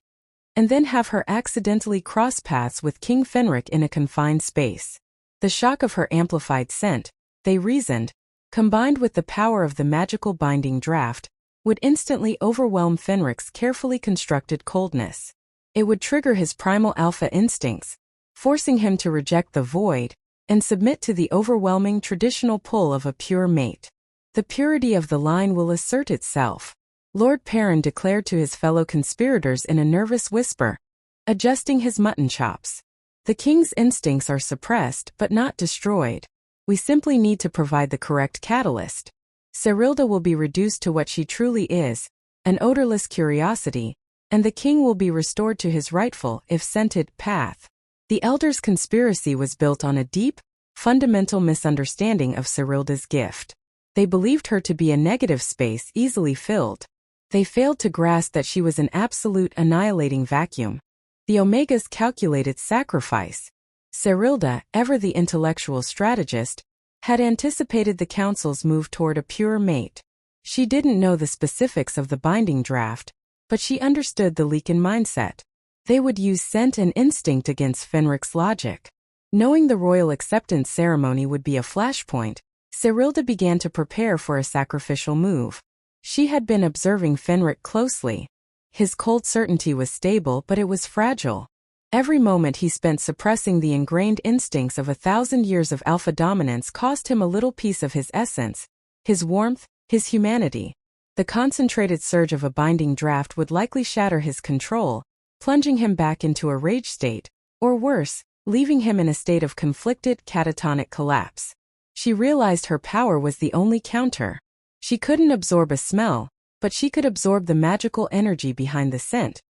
and then have her accidentally cross paths with King Fenric in a confined space. The shock of her amplified scent, they reasoned, combined with the power of the magical binding draft, would instantly overwhelm Fenric's carefully constructed coldness. It would trigger his primal alpha instincts, forcing him to reject the void and submit to the overwhelming traditional pull of a pure mate. The purity of the line will assert itself, Lord Perrin declared to his fellow conspirators in a nervous whisper, adjusting his mutton chops. The king's instincts are suppressed but not destroyed. We simply need to provide the correct catalyst. Serilda will be reduced to what she truly is, an odorless curiosity, and the king will be restored to his rightful, if scented, path. The elders' conspiracy was built on a deep, fundamental misunderstanding of Serilda's gift. They believed her to be a negative space easily filled. They failed to grasp that she was an absolute annihilating vacuum. The Omega's calculated sacrifice. Serilda, ever the intellectual strategist, had anticipated the council's move toward a pure mate. She didn't know the specifics of the binding draft, but she understood the Lycan mindset. They would use scent and instinct against Fenric's logic. Knowing the royal acceptance ceremony would be a flashpoint, Serilda began to prepare for a sacrificial move. She had been observing Fenric closely. His cold certainty was stable, but it was fragile. Every moment he spent suppressing the ingrained instincts of 1,000 years of alpha dominance cost him a little piece of his essence, his warmth, his humanity. The concentrated surge of a binding draft would likely shatter his control, plunging him back into a rage state, or worse, leaving him in a state of conflicted, catatonic collapse. She realized her power was the only counter. She couldn't absorb a smell, but she could absorb the magical energy behind the scent,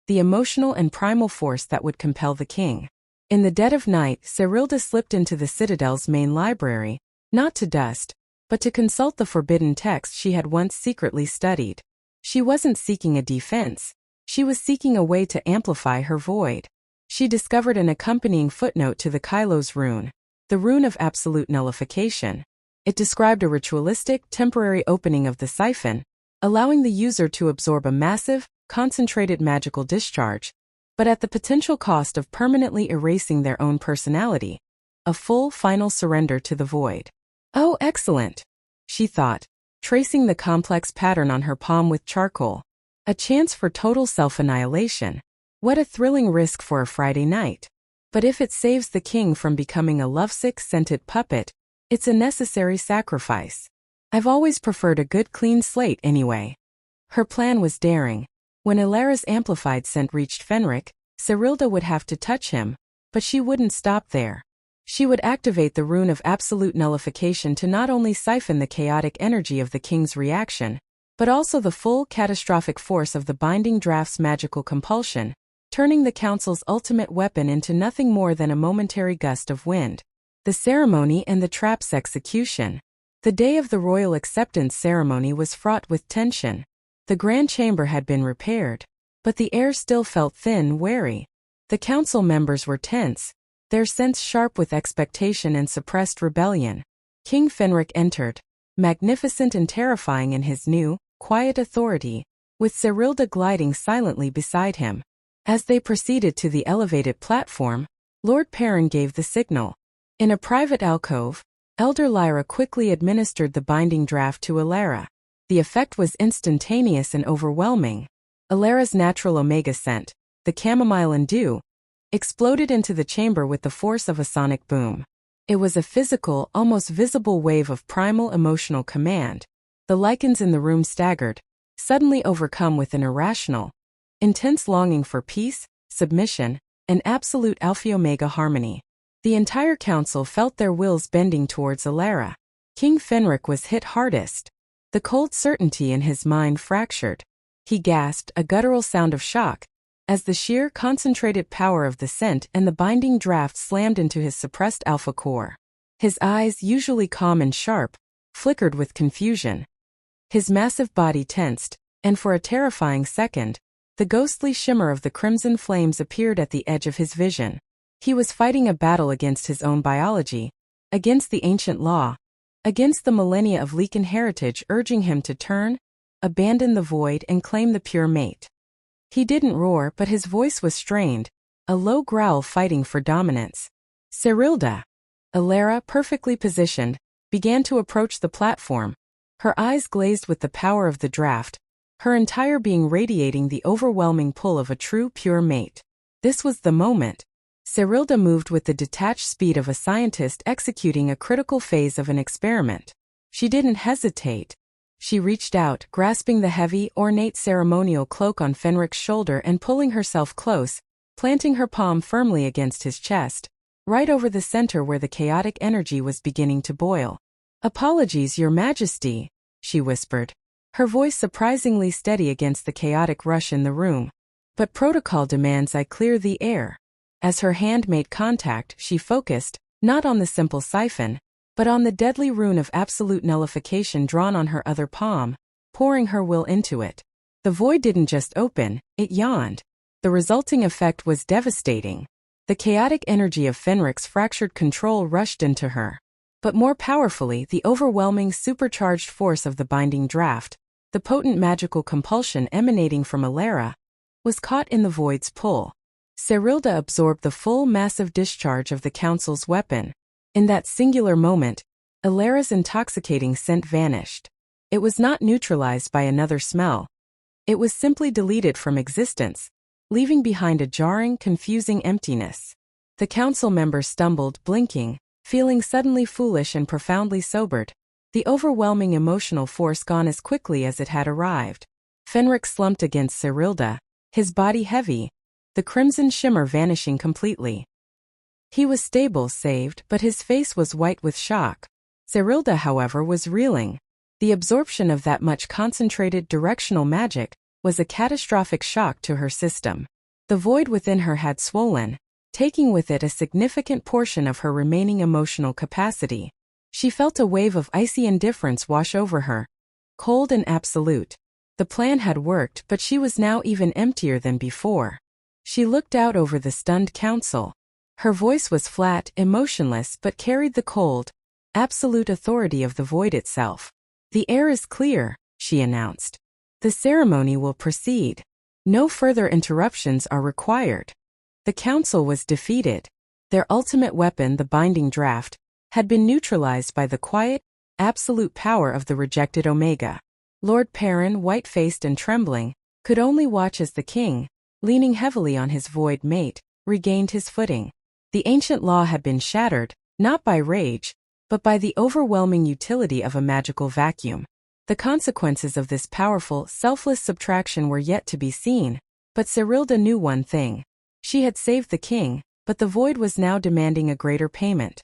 the emotional and primal force that would compel the king. In the dead of night, Serilda slipped into the Citadel's main library, not to dust, but to consult the forbidden text she had once secretly studied. She wasn't seeking a defense. She was seeking a way to amplify her void. She discovered an accompanying footnote to the Kylos rune, the rune of absolute nullification. It described a ritualistic, temporary opening of the siphon, allowing the user to absorb a massive, concentrated magical discharge, but at the potential cost of permanently erasing their own personality. A full, final surrender to the void. Oh, excellent, she thought, tracing the complex pattern on her palm with charcoal. A chance for total self-annihilation. What a thrilling risk for a Friday night. But if it saves the king from becoming a lovesick, scented puppet, it's a necessary sacrifice. I've always preferred a good clean slate anyway. Her plan was daring. When Elara's amplified scent reached Fenric, Serilda would have to touch him, but she wouldn't stop there. She would activate the rune of absolute nullification to not only siphon the chaotic energy of the king's reaction, but also the full catastrophic force of the binding draft's magical compulsion, turning the council's ultimate weapon into nothing more than a momentary gust of wind. The ceremony and the trap's execution. The day of the royal acceptance ceremony was fraught with tension. The grand chamber had been repaired, but the air still felt thin, wary. The council members were tense, their sense sharp with expectation and suppressed rebellion. King Fenric entered, magnificent and terrifying in his new, quiet authority, with Serilda gliding silently beside him. As they proceeded to the elevated platform, Lord Perrin gave the signal. In a private alcove, Elder Lyra quickly administered the binding draft to Elara. The effect was instantaneous and overwhelming. Elara's natural omega scent, the chamomile and dew, exploded into the chamber with the force of a sonic boom. It was a physical, almost visible wave of primal emotional command. The Lycans in the room staggered, suddenly overcome with an irrational, intense longing for peace, submission, and absolute alpha-omega harmony. The entire council felt their wills bending towards Elara. King Fenric was hit hardest. The cold certainty in his mind fractured. He gasped, a guttural sound of shock, as the sheer concentrated power of the scent and the binding draft slammed into his suppressed alpha core. His eyes, usually calm and sharp, flickered with confusion. His massive body tensed, and for a terrifying second, the ghostly shimmer of the crimson flames appeared at the edge of his vision. He was fighting a battle against his own biology, against the ancient law, against the millennia of Lycan heritage urging him to turn, abandon the void and claim the pure mate. He didn't roar, but his voice was strained, a low growl fighting for dominance. Cyrilda, Alara, perfectly positioned, began to approach the platform, her eyes glazed with the power of the draft, her entire being radiating the overwhelming pull of a true pure mate. This was the moment. Cyrilda moved with the detached speed of a scientist executing a critical phase of an experiment. She didn't hesitate. She reached out, grasping the heavy, ornate ceremonial cloak on Fenric's shoulder and pulling herself close, planting her palm firmly against his chest, right over the center where the chaotic energy was beginning to boil. "Apologies, Your Majesty," she whispered, her voice surprisingly steady against the chaotic rush in the room. "But protocol demands I clear the air." As her hand made contact, she focused, not on the simple siphon, but on the deadly rune of absolute nullification drawn on her other palm, pouring her will into it. The void didn't just open, it yawned. The resulting effect was devastating. The chaotic energy of Fenric's fractured control rushed into her. But more powerfully, the overwhelming supercharged force of the binding draft, the potent magical compulsion emanating from Alara, was caught in the void's pull. Cyrilda absorbed the full massive discharge of the Council's weapon. In that singular moment, Alara's intoxicating scent vanished. It was not neutralized by another smell. It was simply deleted from existence, leaving behind a jarring, confusing emptiness. The council member stumbled, blinking, feeling suddenly foolish and profoundly sobered, the overwhelming emotional force gone as quickly as it had arrived. Fenric slumped against Cyrilda, his body heavy, the crimson shimmer vanishing completely. He was stable, saved, but his face was white with shock. Cyrilda, however, was reeling. The absorption of that much concentrated directional magic was a catastrophic shock to her system. The void within her had swollen, taking with it a significant portion of her remaining emotional capacity. She felt a wave of icy indifference wash over her, cold and absolute. The plan had worked, but she was now even emptier than before. She looked out over the stunned council. Her voice was flat, emotionless, but carried the cold, absolute authority of the void itself. "The air is clear," she announced. "The ceremony will proceed. No further interruptions are required." The council was defeated. Their ultimate weapon, the binding draft, had been neutralized by the quiet, absolute power of the rejected Omega. Lord Perrin, white-faced and trembling, could only watch as the king, leaning heavily on his void mate, regained his footing. The ancient law had been shattered, not by rage, but by the overwhelming utility of a magical vacuum. The consequences of this powerful, selfless subtraction were yet to be seen, but Cyrilda knew one thing. She had saved the king, but the void was now demanding a greater payment.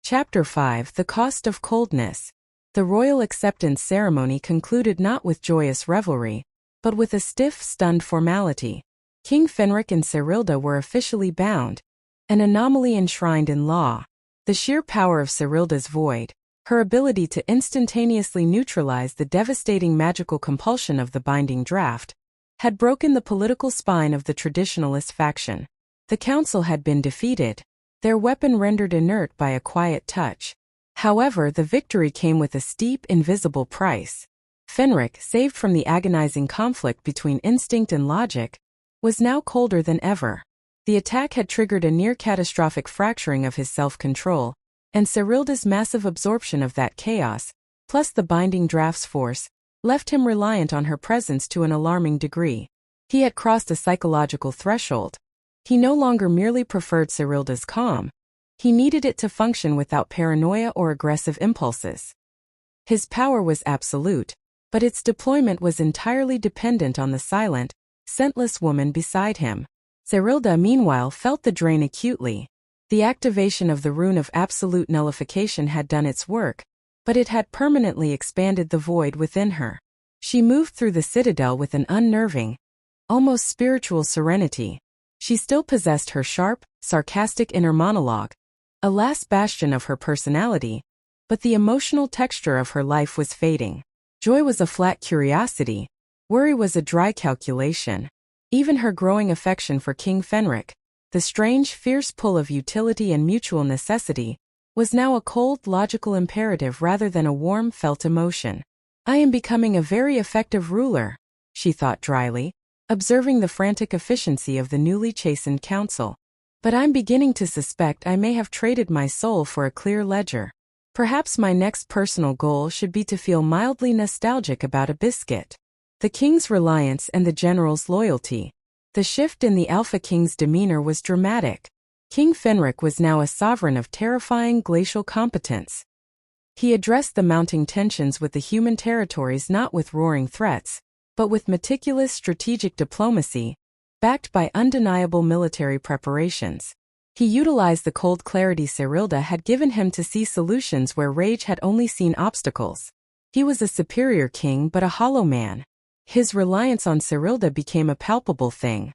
Chapter 5: The Cost of Coldness. The royal acceptance ceremony concluded not with joyous revelry, but with a stiff, stunned formality. King Fenric and Cyrilda were officially bound, an anomaly enshrined in law. The sheer power of Cyrilda's void, her ability to instantaneously neutralize the devastating magical compulsion of the binding draft, had broken the political spine of the traditionalist faction. The council had been defeated, their weapon rendered inert by a quiet touch. However, the victory came with a steep, invisible price. Fenric, saved from the agonizing conflict between instinct and logic, was now colder than ever. The attack had triggered a near-catastrophic fracturing of his self-control, and Cyrilda's massive absorption of that chaos, plus the binding draft's force, left him reliant on her presence to an alarming degree. He had crossed a psychological threshold. He no longer merely preferred Cyrilda's calm. He needed it to function without paranoia or aggressive impulses. His power was absolute, but its deployment was entirely dependent on the silent, scentless woman beside him. Cyrilda, meanwhile, felt the drain acutely. The activation of the rune of absolute nullification had done its work, but it had permanently expanded the void within her. She moved through the Citadel with an unnerving, almost spiritual serenity. She still possessed her sharp, sarcastic inner monologue, a last bastion of her personality, but the emotional texture of her life was fading. Joy was a flat curiosity, worry was a dry calculation. Even her growing affection for King Fenric, the strange, fierce pull of utility and mutual necessity, was now a cold, logical imperative rather than a warm, felt emotion. I am becoming a very effective ruler, she thought dryly, observing the frantic efficiency of the newly chastened council. But I'm beginning to suspect I may have traded my soul for a clear ledger. Perhaps my next personal goal should be to feel mildly nostalgic about a biscuit. The king's reliance and the general's loyalty. The shift in the Alpha King's demeanor was dramatic. King Fenric was now a sovereign of terrifying glacial competence. He addressed the mounting tensions with the human territories not with roaring threats, but with meticulous strategic diplomacy, backed by undeniable military preparations. He utilized the cold clarity Cyrilda had given him to see solutions where rage had only seen obstacles. He was a superior king but a hollow man. His reliance on Cyrilda became a palpable thing.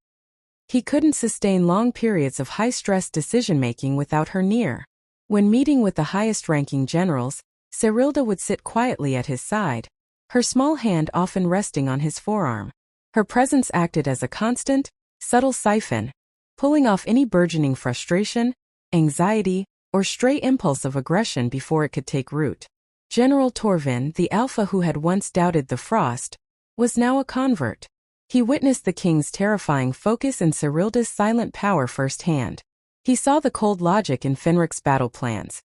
He couldn't sustain long periods of high-stress decision-making without her near. When meeting with the highest-ranking generals, Cyrilda would sit quietly at his side, her small hand often resting on his forearm. Her presence acted as a constant, subtle siphon, pulling off any burgeoning frustration, anxiety, or stray impulse of aggression before it could take root. General Torvin, the alpha who had once doubted the frost, was now a convert. He witnessed the king's terrifying focus and Cyrilda's silent power firsthand. He saw the cold logic in Fenric's battle plans.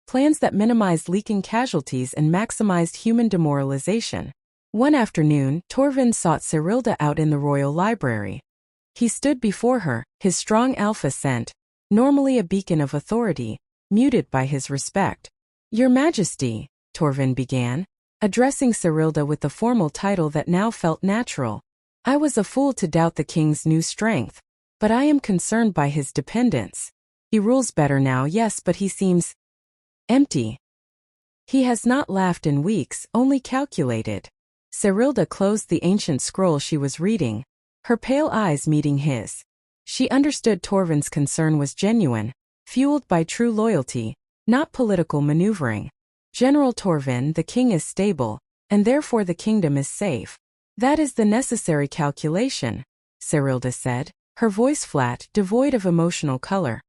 Plans that minimized Lycan casualties and maximized human demoralization. One afternoon, Torvin sought Cyrilda out in the royal library. He stood before her, his strong alpha scent, normally a beacon of authority, muted by his respect. "Your Majesty," Torvin began, addressing Cyrilda with the formal title that now felt natural. "I was a fool to doubt the king's new strength, but I am concerned by his dependence. He rules better now, yes, but he seems empty. He has not laughed in weeks, only calculated." Cyrilda closed the ancient scroll she was reading, her pale eyes meeting his. She understood Torvin's concern was genuine, fueled by true loyalty, not political maneuvering. "General Torvin, the king is stable, and therefore the kingdom is safe. That is the necessary calculation," Cyrilda said, her voice flat, devoid of emotional color.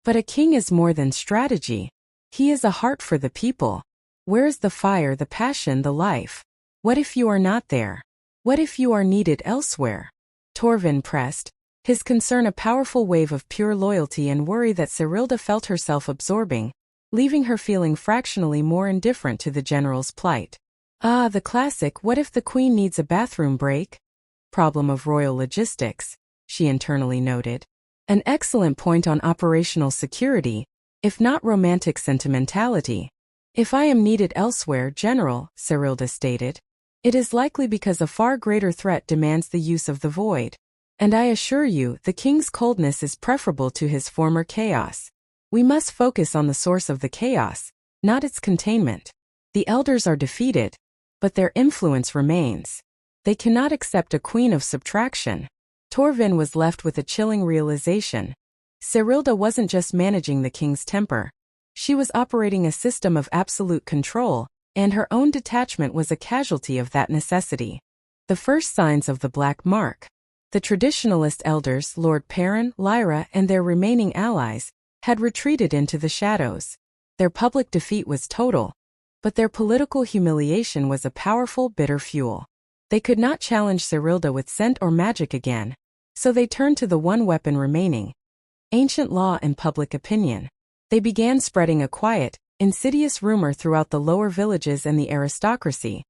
"But a king is more than strategy. He is a heart for the people. Where is the fire, the passion, the life? What if you are not there? What if you are needed elsewhere?" Torvin pressed, his concern a powerful wave of pure loyalty and worry that Cyrilda felt herself absorbing, leaving her feeling fractionally more indifferent to the general's plight. Ah, the classic "what if the queen needs a bathroom break?" problem of royal logistics, she internally noted. An excellent point on operational security, if not romantic sentimentality. "If I am needed elsewhere, General," Cyrilda stated, "it is likely because a far greater threat demands the use of the void. And I assure you, the king's coldness is preferable to his former chaos. We must focus on the source of the chaos, not its containment. The elders are defeated, but their influence remains. They cannot accept a queen of subtraction." Torvin was left with a chilling realization. Cyrilda wasn't just managing the king's temper. She was operating a system of absolute control, and her own detachment was a casualty of that necessity. The first signs of the Black Mark. The traditionalist elders, Lord Perrin, Lyra, and their remaining allies, had retreated into the shadows. Their public defeat was total, but their political humiliation was a powerful, bitter fuel. They could not challenge Cyrilda with scent or magic again, so they turned to the one weapon remaining: ancient law and public opinion. They began spreading a quiet, insidious rumor throughout the lower villages and the aristocracy,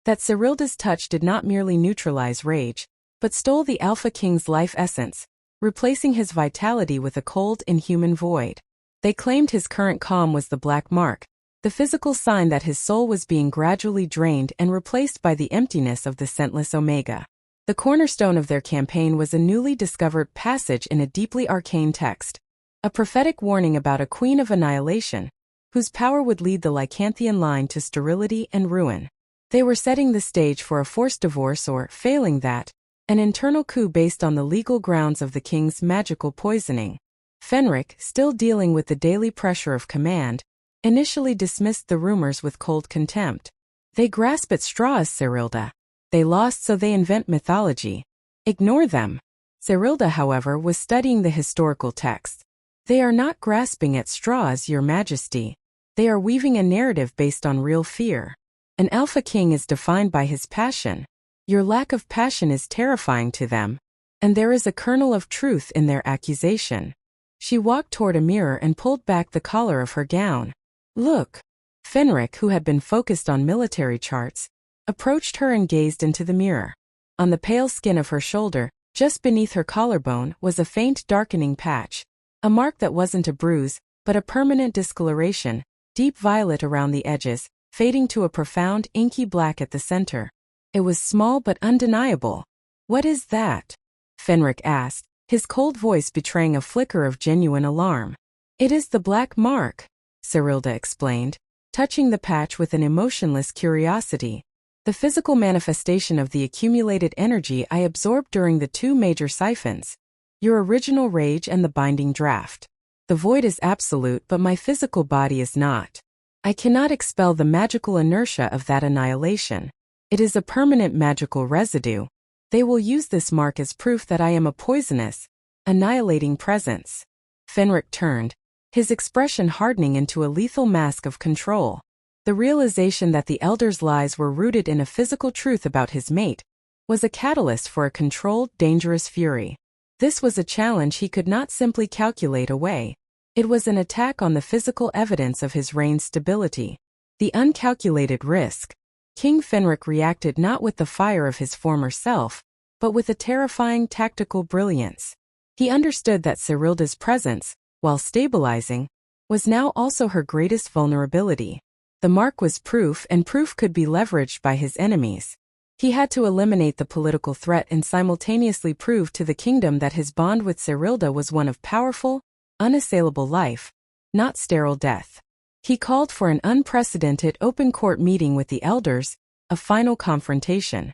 that Cyrilda's touch did not merely neutralize rage, but stole the Alpha King's life essence, replacing his vitality with a cold, inhuman void. They claimed his current calm was the Black Mark, the physical sign that his soul was being gradually drained and replaced by the emptiness of the scentless Omega. The cornerstone of their campaign was a newly discovered passage in a deeply arcane text, a prophetic warning about a queen of annihilation, whose power would lead the Lycanthian line to sterility and ruin. They were setting the stage for a forced divorce or, failing that, An internal coup based on the legal grounds of the king's magical poisoning. Fenric, still dealing with the daily pressure of command, initially dismissed the rumors with cold contempt. They grasp at straws, Cyrilda. They lost, so they invent mythology. Ignore them. Cyrilda, however, was studying the historical texts. They are not grasping at straws, Your Majesty. They are weaving a narrative based on real fear. An alpha king is defined by his passion. Your lack of passion is terrifying to them. And there is a kernel of truth in their accusation. She walked toward a mirror and pulled back the collar of her gown. Look. Fenric, who had been focused on military charts, approached her and gazed into the mirror. On the pale skin of her shoulder, just beneath her collarbone, was a faint darkening patch. A mark that wasn't a bruise, but a permanent discoloration, deep violet around the edges, fading to a profound inky black at the center. It was small but undeniable. What is that? Fenric asked, his cold voice betraying a flicker of genuine alarm. It is the black mark, Cyrilda explained, touching the patch with an emotionless curiosity. The physical manifestation of the accumulated energy I absorbed during the two major siphons. Your original rage and the binding draft. The void is absolute, but my physical body is not. I cannot expel the magical inertia of that annihilation. It is a permanent magical residue. They will use this mark as proof that I am a poisonous, annihilating presence. Fenric turned, his expression hardening into a lethal mask of control. The realization that the elder's lies were rooted in a physical truth about his mate was a catalyst for a controlled, dangerous fury. This was a challenge he could not simply calculate away. It was an attack on the physical evidence of his reign's stability. The uncalculated risk. King Fenric reacted not with the fire of his former self, but with a terrifying tactical brilliance. He understood that Cyrilda's presence, while stabilizing, was now also her greatest vulnerability. The mark was proof, and proof could be leveraged by his enemies. He had to eliminate the political threat and simultaneously prove to the kingdom that his bond with Cyrilda was one of powerful, unassailable life, not sterile death. He called for an unprecedented open court meeting with the elders, a final confrontation.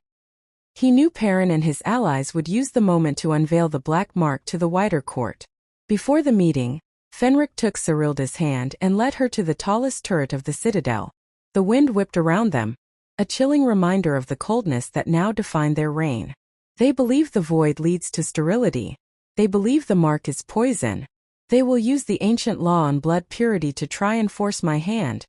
He knew Perrin and his allies would use the moment to unveil the black mark to the wider court. Before the meeting, Fenric took Cyrilda's hand and led her to the tallest turret of the Citadel. The wind whipped around them, a chilling reminder of the coldness that now defined their reign. They believe the void leads to sterility. They believe the mark is poison. They will use the ancient law on blood purity to try and force my hand,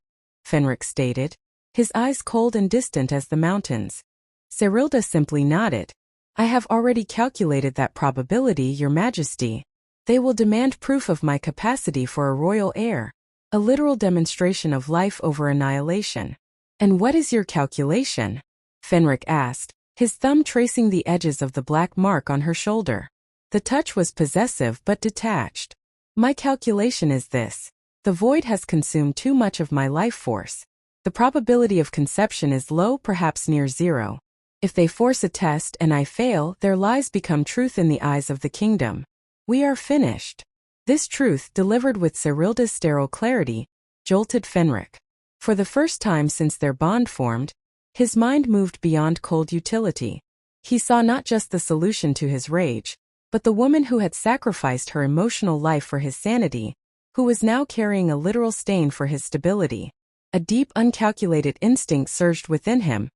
Fenric stated, his eyes cold and distant as the mountains. Cyrilda simply nodded. I have already calculated that probability, Your Majesty. They will demand proof of my capacity for a royal heir, a literal demonstration of life over annihilation. And what is your calculation? Fenric asked, his thumb tracing the edges of the black mark on her shoulder. The touch was possessive but detached. My calculation is this. The void has consumed too much of my life force. The probability of conception is low, perhaps near zero. If they force a test and I fail, their lies become truth in the eyes of the kingdom. We are finished. This truth, delivered with Cyrilda's sterile clarity, jolted Fenric. For the first time since their bond formed, his mind moved beyond cold utility. He saw not just the solution to his rage, but the woman who had sacrificed her emotional life for his sanity, who was now carrying a literal stain for his stability. A deep, uncalculated instinct surged within him.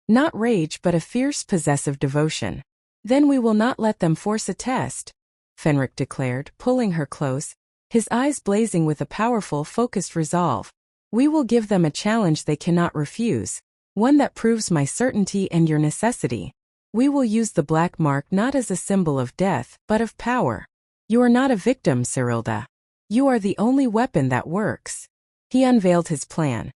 Not rage, but a fierce, possessive devotion. Then we will not let them force a test, Fenric declared, pulling her close, his eyes blazing with a powerful, focused resolve. We will give them a challenge they cannot refuse, one that proves my certainty and your necessity. We will use the black mark not as a symbol of death, but of power. You are not a victim, Cyrilda. You are the only weapon that works. He unveiled his plan.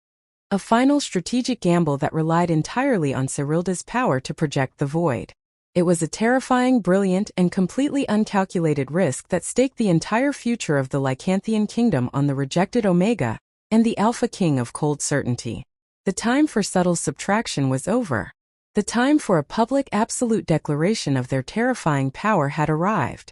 A final strategic gamble that relied entirely on Cyrilda's power to project the void. It was a terrifying, brilliant, and completely uncalculated risk that staked the entire future of the Lycanthian kingdom on the rejected Omega and the Alpha King of cold certainty. The time for subtle subtraction was over. The time for a public absolute declaration of their terrifying power had arrived.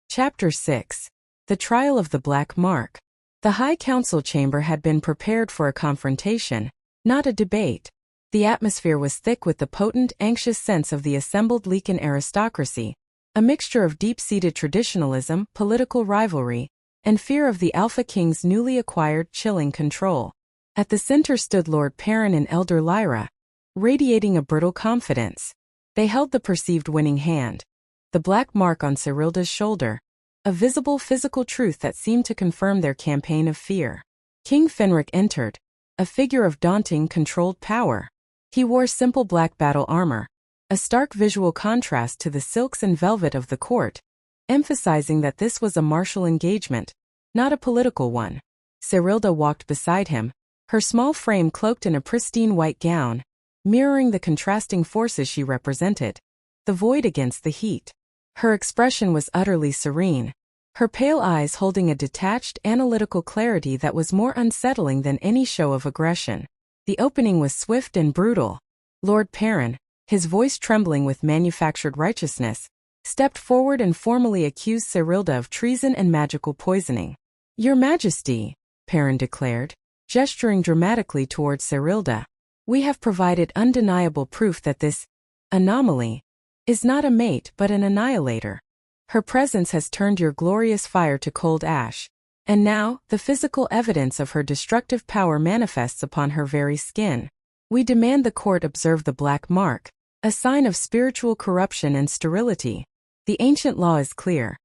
Chapter 6. The Trial of the Black Mark. The High Council chamber had been prepared for a confrontation, not a debate. The atmosphere was thick with the potent, anxious sense of the assembled Lycan aristocracy, a mixture of deep-seated traditionalism, political rivalry, and fear of the Alpha King's newly acquired chilling control. At the center stood Lord Perrin and Elder Lyra, radiating a brittle confidence. They held the perceived winning hand, the black mark on Cyrilda's shoulder, a visible physical truth that seemed to confirm their campaign of fear. King Fenric entered, a figure of daunting, controlled power. He wore simple black battle armor, a stark visual contrast to the silks and velvet of the court, emphasizing that this was a martial engagement, not a political one. Cyrilda walked beside him, her small frame cloaked in a pristine white gown, mirroring the contrasting forces she represented, the void against the heat. Her expression was utterly serene, her pale eyes holding a detached, analytical clarity that was more unsettling than any show of aggression. The opening was swift and brutal. Lord Perrin, his voice trembling with manufactured righteousness, stepped forward and formally accused Cyrilda of treason and magical poisoning. "Your Majesty," Perrin declared, gesturing dramatically towards Cyrilda, "we have provided undeniable proof that this anomaly is not a mate but an annihilator. Her presence has turned your glorious fire to cold ash, and now the physical evidence of her destructive power manifests upon her very skin. We demand the court observe the black mark, a sign of spiritual corruption and sterility. The ancient law is clear.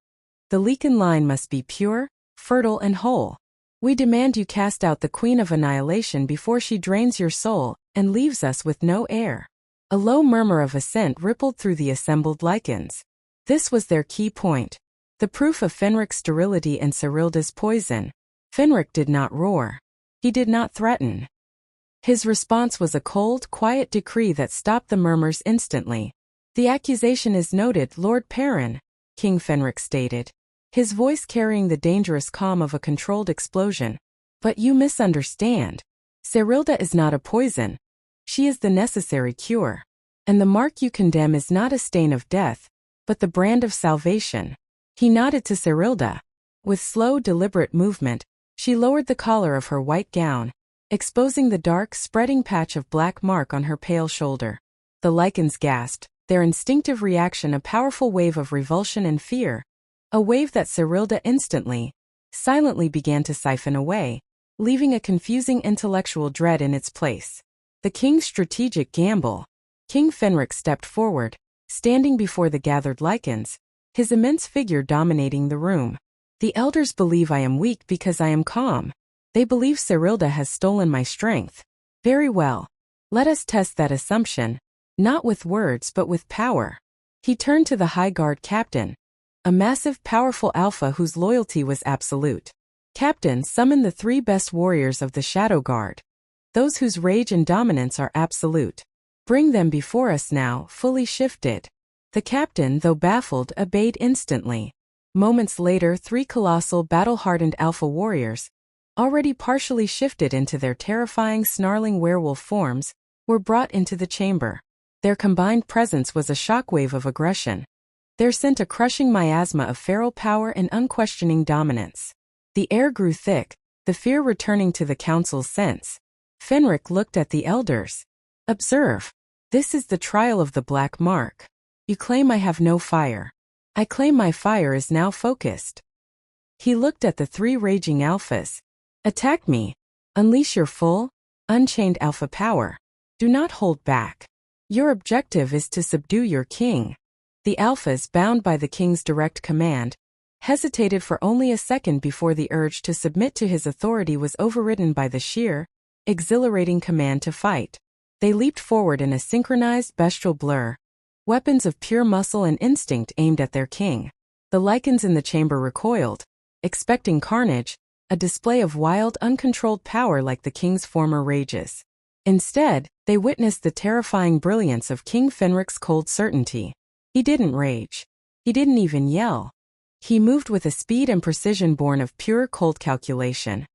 The Lycan line must be pure, fertile and whole. We demand you cast out the Queen of Annihilation before she drains your soul and leaves us with no heir." A low murmur of assent rippled through the assembled Lycans. This was their key point, the proof of Fenric's sterility and Cyrilda's poison. Fenric did not roar. He did not threaten. His response was a cold, quiet decree that stopped the murmurs instantly. "The accusation is noted, Lord Perrin," King Fenric stated, his voice carrying the dangerous calm of a controlled explosion. "But you misunderstand. Cyrilda is not a poison. She is the necessary cure. And the mark you condemn is not a stain of death, but the brand of salvation." He nodded to Cyrilda. With slow, deliberate movement, she lowered the collar of her white gown, exposing the dark, spreading patch of black mark on her pale shoulder. The Lycans gasped, their instinctive reaction a powerful wave of revulsion and fear, a wave that Cyrilda instantly, silently began to siphon away, leaving a confusing intellectual dread in its place. The king's strategic gamble. King Fenric stepped forward, standing before the gathered Lycans, his immense figure dominating the room. "The elders believe I am weak because I am calm. They believe Cyrilda has stolen my strength. Very well. Let us test that assumption, not with words but with power." He turned to the High Guard captain, a massive, powerful alpha whose loyalty was absolute. "Captain, summon the 3 best warriors of the Shadow Guard. Those whose rage and dominance are absolute. Bring them before us now." Fully shifted. The captain, though baffled, obeyed instantly. Moments later, 3 colossal, battle-hardened alpha warriors, already partially shifted into their terrifying, snarling werewolf forms, were brought into the chamber. Their combined presence was a shockwave of aggression. There sent a crushing miasma of feral power and unquestioning dominance. The air grew thick, the fear returning to the council's sense. Fenric looked at the elders. "Observe. This is the trial of the black mark. You claim I have no fire. I claim my fire is now focused." He looked at the 3 raging alphas. "Attack me. Unleash your full, unchained alpha power. Do not hold back. Your objective is to subdue your king." The alphas, bound by the king's direct command, hesitated for only a second before the urge to submit to his authority was overridden by the sheer, exhilarating command to fight. They leaped forward in a synchronized bestial blur, weapons of pure muscle and instinct aimed at their king. The Lycans in the chamber recoiled, expecting carnage, a display of wild, uncontrolled power like the king's former rages. Instead, they witnessed the terrifying brilliance of King Fenric's cold certainty. He didn't rage. He didn't even yell. He moved with a speed and precision born of pure cold calculation.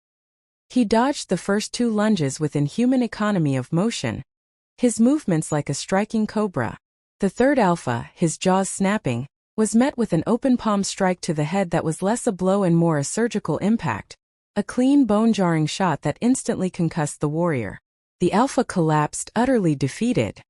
He dodged the first 2 lunges with inhuman economy of motion, his movements like a striking cobra. The 3rd alpha, his jaws snapping, was met with an open palm strike to the head that was less a blow and more a surgical impact, a clean bone-jarring shot that instantly concussed the warrior. The Alpha collapsed, utterly defeated.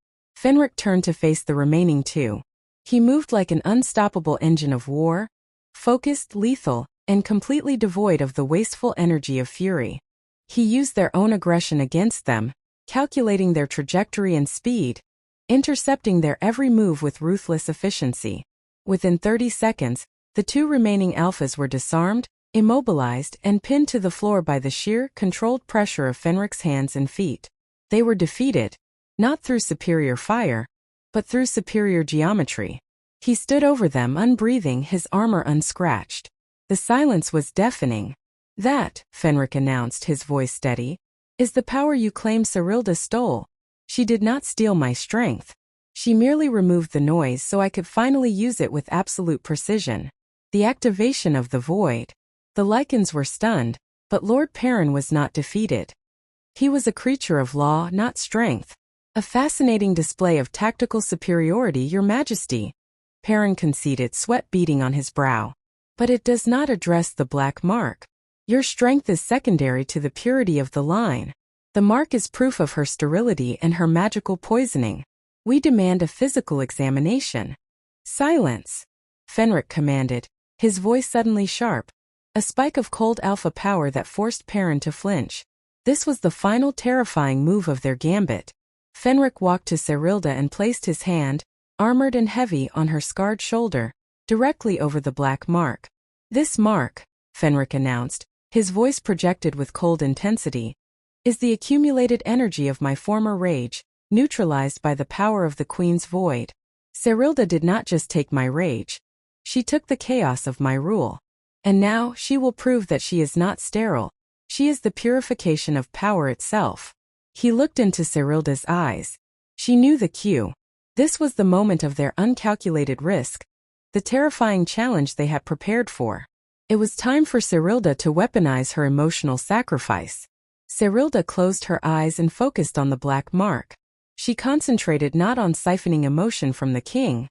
Fenric turned to face the remaining two. He moved like an unstoppable engine of war, focused, lethal, and completely devoid of the wasteful energy of fury. He used their own aggression against them, calculating their trajectory and speed, intercepting their every move with ruthless efficiency. Within 30 seconds, the two remaining Alphas were disarmed, immobilized, and pinned to the floor by the sheer, controlled pressure of Fenric's hands and feet. They were defeated, not through superior fire, but through superior geometry. He stood over them unbreathing, his armor unscratched. The silence was deafening. "That," Fenric announced, his voice steady, "is the power you claim Cyrilda stole. She did not steal my strength. She merely removed the noise so I could finally use it with absolute precision. The activation of the void." The Lycans were stunned, but Lord Perrin was not defeated. He was a creature of law, not strength. "A fascinating display of tactical superiority, Your Majesty," Perrin conceded, sweat beading on his brow. "But it does not address the black mark. Your strength is secondary to the purity of the line. The mark is proof of her sterility and her magical poisoning. We demand a physical examination." "Silence," Fenric commanded, his voice suddenly sharp, a spike of cold alpha power that forced Perrin to flinch. This was the final terrifying move of their gambit. Fenric walked to Cyrilda and placed his hand, armored and heavy, on her scarred shoulder, directly over the black mark. "This mark," Fenric announced, his voice projected with cold intensity, "is the accumulated energy of my former rage, neutralized by the power of the Queen's void. Cyrilda did not just take my rage. She took the chaos of my rule. And now she will prove that she is not sterile. She is the purification of power itself." He looked into Cyrilda's eyes. She knew the cue. This was the moment of their uncalculated risk, the terrifying challenge they had prepared for. It was time for Cyrilda to weaponize her emotional sacrifice. Cyrilda closed her eyes and focused on the black mark. She concentrated not on siphoning emotion from the king,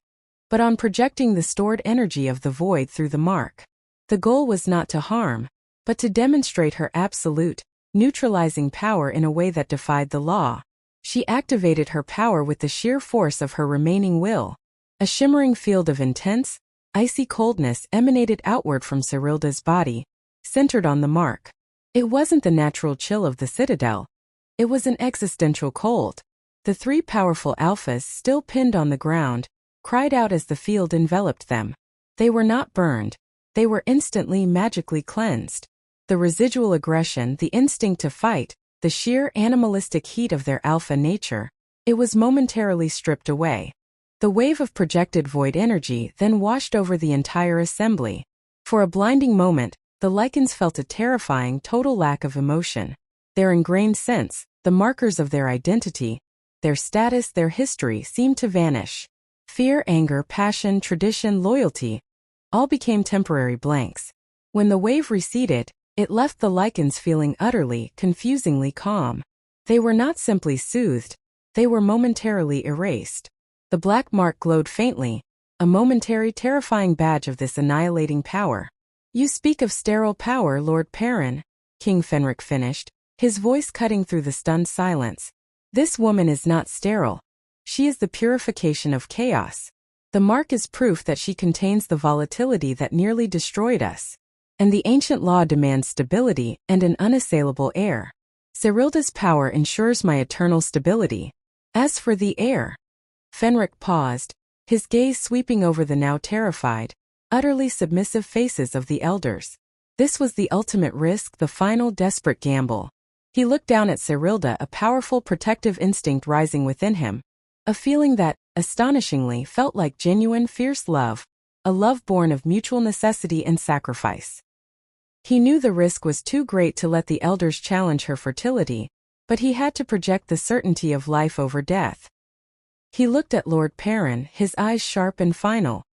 but on projecting the stored energy of the void through the mark. The goal was not to harm, but to demonstrate her absolute, neutralizing power in a way that defied the law. She activated her power with the sheer force of her remaining will. A shimmering field of intense, icy coldness emanated outward from Cyrilda's body, centered on the mark. It wasn't the natural chill of the Citadel. It was an existential cold. The three powerful Alphas, still pinned on the ground, cried out as the field enveloped them. They were not burned. They were instantly, magically cleansed. The residual aggression, the instinct to fight, the sheer animalistic heat of their alpha nature, it was momentarily stripped away. The wave of projected void energy then washed over the entire assembly. For a blinding moment, the Lycans felt a terrifying, total lack of emotion. Their ingrained sense, the markers of their identity, their status, their history, seemed to vanish. Fear, anger, passion, tradition, loyalty, all became temporary blanks. When the wave receded, it left the Lycans feeling utterly, confusingly calm. They were not simply soothed, they were momentarily erased. The black mark glowed faintly, a momentary terrifying badge of this annihilating power. "You speak of sterile power, Lord Perrin," King Fenric finished, his voice cutting through the stunned silence. "This woman is not sterile. She is the purification of chaos. The mark is proof that she contains the volatility that nearly destroyed us. And the ancient law demands stability and an unassailable heir. Cyrilda's power ensures my eternal stability. As for the heir..." Fenric paused, his gaze sweeping over the now terrified, utterly submissive faces of the elders. This was the ultimate risk, the final desperate gamble. He looked down at Cyrilda, a powerful protective instinct rising within him. A feeling that, astonishingly, felt like genuine, fierce love, a love born of mutual necessity and sacrifice. He knew the risk was too great to let the elders challenge her fertility, but he had to project the certainty of life over death. He looked at Lord Perrin, his eyes sharp and final.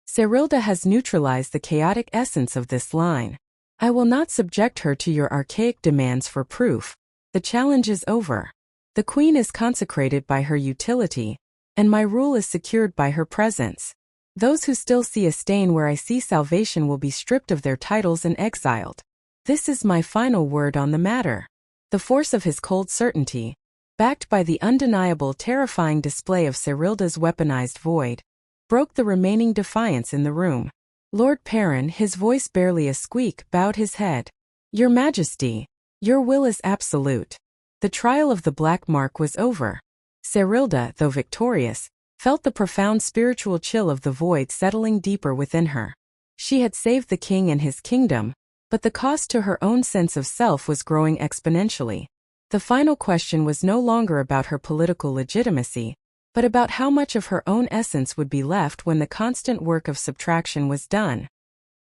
"Cyrilda has neutralized the chaotic essence of this line. I will not subject her to your archaic demands for proof. The challenge is over. The Queen is consecrated by her utility, and my rule is secured by her presence. Those who still see a stain where I see salvation will be stripped of their titles and exiled. This is my final word on the matter." The force of his cold certainty, backed by the undeniable terrifying display of Cyrilda's weaponized void, broke the remaining defiance in the room. Lord Perrin, his voice barely a squeak, bowed his head. "Your Majesty, your will is absolute." The trial of the Black Mark was over. Cyrilda, though victorious, felt the profound spiritual chill of the void settling deeper within her. She had saved the king and his kingdom, but the cost to her own sense of self was growing exponentially. The final question was no longer about her political legitimacy, but about how much of her own essence would be left when the constant work of subtraction was done.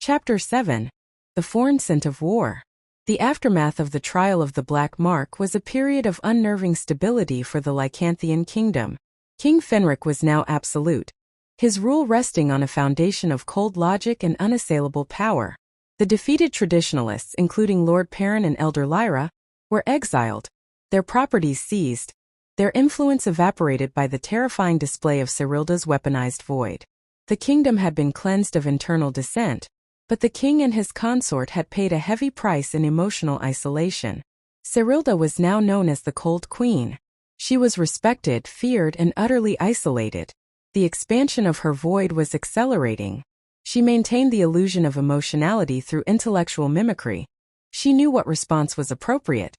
Chapter 7. The Foreign of War. The aftermath of the trial of the Black Mark was a period of unnerving stability for the Lycanthian kingdom. King Fenric was now absolute, his rule resting on a foundation of cold logic and unassailable power. The defeated traditionalists, including Lord Perrin and Elder Lyra, were exiled, their properties seized, their influence evaporated by the terrifying display of Cyrilda's weaponized void. The kingdom had been cleansed of internal dissent, but the king and his consort had paid a heavy price in emotional isolation. Cyrilda was now known as the Cold Queen. She was respected, feared, and utterly isolated. The expansion of her void was accelerating. She maintained the illusion of emotionality through intellectual mimicry. She knew what response was appropriate,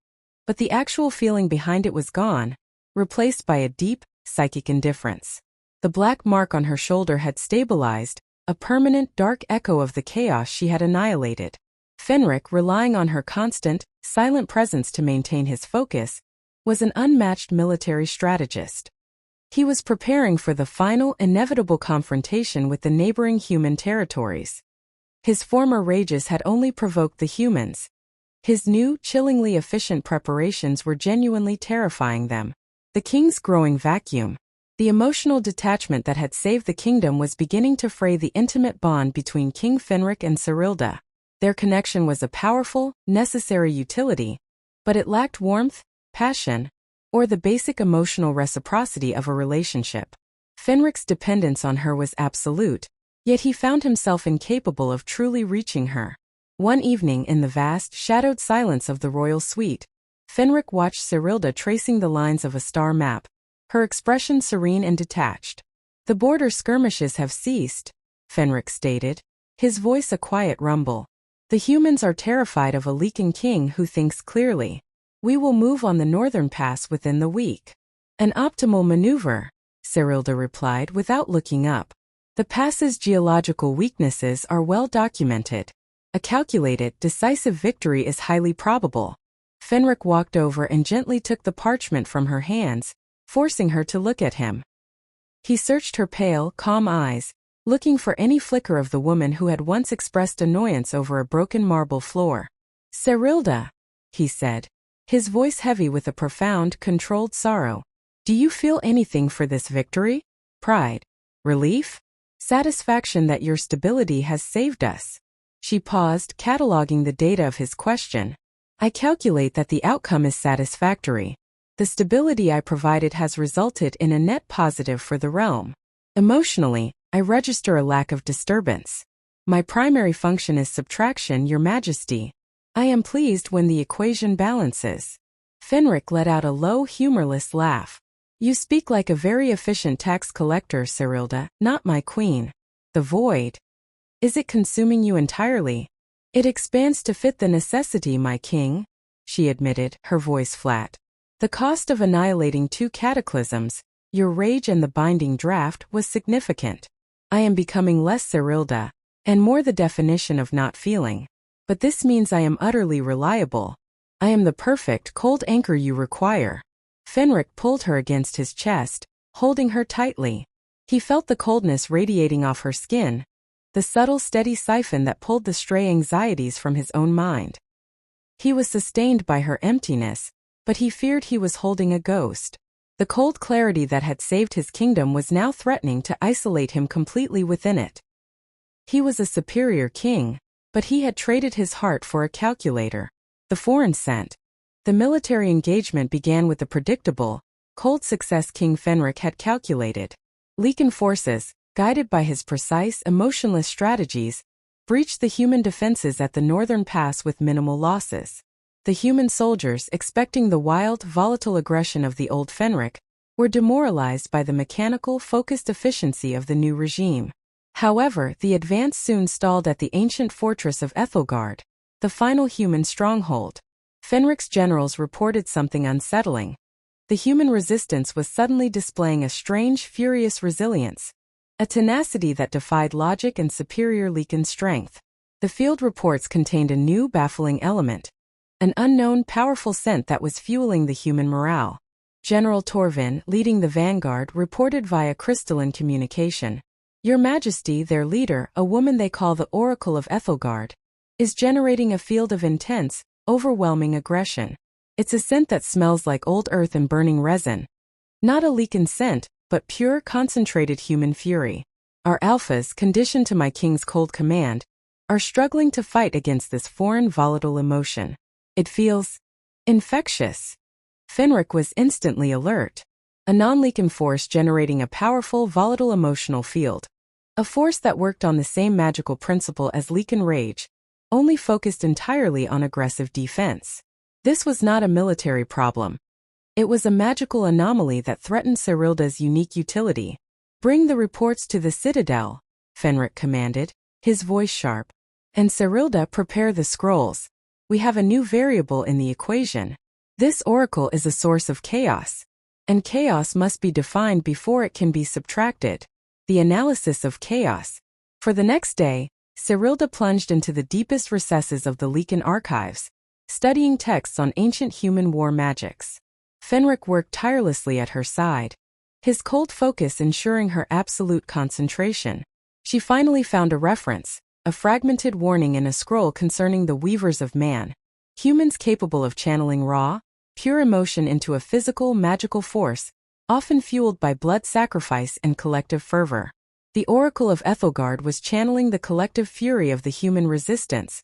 but the actual feeling behind it was gone, replaced by a deep, psychic indifference. The black mark on her shoulder had stabilized, a permanent dark echo of the chaos she had annihilated. Fenric, relying on her constant, silent presence to maintain his focus, was an unmatched military strategist. He was preparing for the final, inevitable confrontation with the neighboring human territories. His former rages had only provoked the humans. His new, chillingly efficient preparations were genuinely terrifying them. The king's growing vacuum. The emotional detachment that had saved the kingdom was beginning to fray the intimate bond between King Fenric and Cyrilda. Their connection was a powerful, necessary utility, but it lacked warmth, passion, or the basic emotional reciprocity of a relationship. Fenric's dependence on her was absolute, yet he found himself incapable of truly reaching her. One evening in the vast, shadowed silence of the royal suite, Fenric watched Cyrilda tracing the lines of a star map, her expression serene and detached. "The border skirmishes have ceased," Fenric stated, his voice a quiet rumble. "The humans are terrified of a Lycan king who thinks clearly. We will move on the northern pass within the week." "An optimal maneuver," Cyrilda replied without looking up. "The pass's geological weaknesses are well documented. A calculated, decisive victory is highly probable." Fenric walked over and gently took the parchment from her hands, forcing her to look at him. He searched her pale, calm eyes, looking for any flicker of the woman who had once expressed annoyance over a broken marble floor. "Cyrilda," he said, his voice heavy with a profound, controlled sorrow. "Do you feel anything for this victory? Pride? Relief? Satisfaction that your stability has saved us?" She paused, cataloging the data of his question. "I calculate that the outcome is satisfactory. The stability I provided has resulted in a net positive for the realm. Emotionally, I register a lack of disturbance. My primary function is subtraction, Your Majesty. I am pleased when the equation balances." Fenric let out a low, humorless laugh. "You speak like a very efficient tax collector, Cyrilda, not my queen. The void. Is it consuming you entirely?" "It expands to fit the necessity, my king," she admitted, her voice flat. "The cost of annihilating two cataclysms, your rage and the binding draft, was significant. I am becoming less Cyrilda, and more the definition of not feeling. But this means I am utterly reliable. I am the perfect, cold anchor you require." Fenric pulled her against his chest, holding her tightly. He felt the coldness radiating off her skin, the subtle, steady siphon that pulled the stray anxieties from his own mind. He was sustained by her emptiness, but he feared he was holding a ghost. The cold clarity that had saved his kingdom was now threatening to isolate him completely within it. He was a superior king, but he had traded his heart for a calculator. The foreign scent. The military engagement began with the predictable, cold success King Fenric had calculated. Lycan forces, guided by his precise, emotionless strategies, breached the human defenses at the northern pass with minimal losses. The human soldiers, expecting the wild, volatile aggression of the old Fenric, were demoralized by the mechanical, focused efficiency of the new regime. However, the advance soon stalled at the ancient fortress of Ethelgard, the final human stronghold. Fenric's generals reported something unsettling. The human resistance was suddenly displaying a strange, furious resilience, a tenacity that defied logic and superior Lycan strength. The field reports contained a new, baffling element, an unknown, powerful scent that was fueling the human morale. General Torvin, leading the vanguard, reported via crystalline communication. Your Majesty, their leader, a woman they call the Oracle of Ethelgard, is generating a field of intense, overwhelming aggression. It's a scent that smells like old earth and burning resin. Not a Lycan scent, but pure, concentrated human fury. Our alphas, conditioned to my king's cold command, are struggling to fight against this foreign, volatile emotion. It feels infectious. Fenric was instantly alert. A non-Lycan force generating a powerful, volatile emotional field. A force that worked on the same magical principle as Lycan rage, only focused entirely on aggressive defense. This was not a military problem. It was a magical anomaly that threatened Cyrilda's unique utility. Bring the reports to the Citadel, Fenric commanded, his voice sharp. And Cyrilda, prepare the scrolls. We have a new variable in the equation. This oracle is a source of chaos, and chaos must be defined before it can be subtracted. The analysis of chaos. For the next day, Cyrilda plunged into the deepest recesses of the Lycan archives, studying texts on ancient human war magics. Fenric worked tirelessly at her side, his cold focus ensuring her absolute concentration. She finally found a reference, a fragmented warning in a scroll concerning the weavers of man, humans capable of channeling raw, pure emotion into a physical, magical force, often fueled by blood sacrifice and collective fervor. The Oracle of Ethelgard was channeling the collective fury of the human resistance,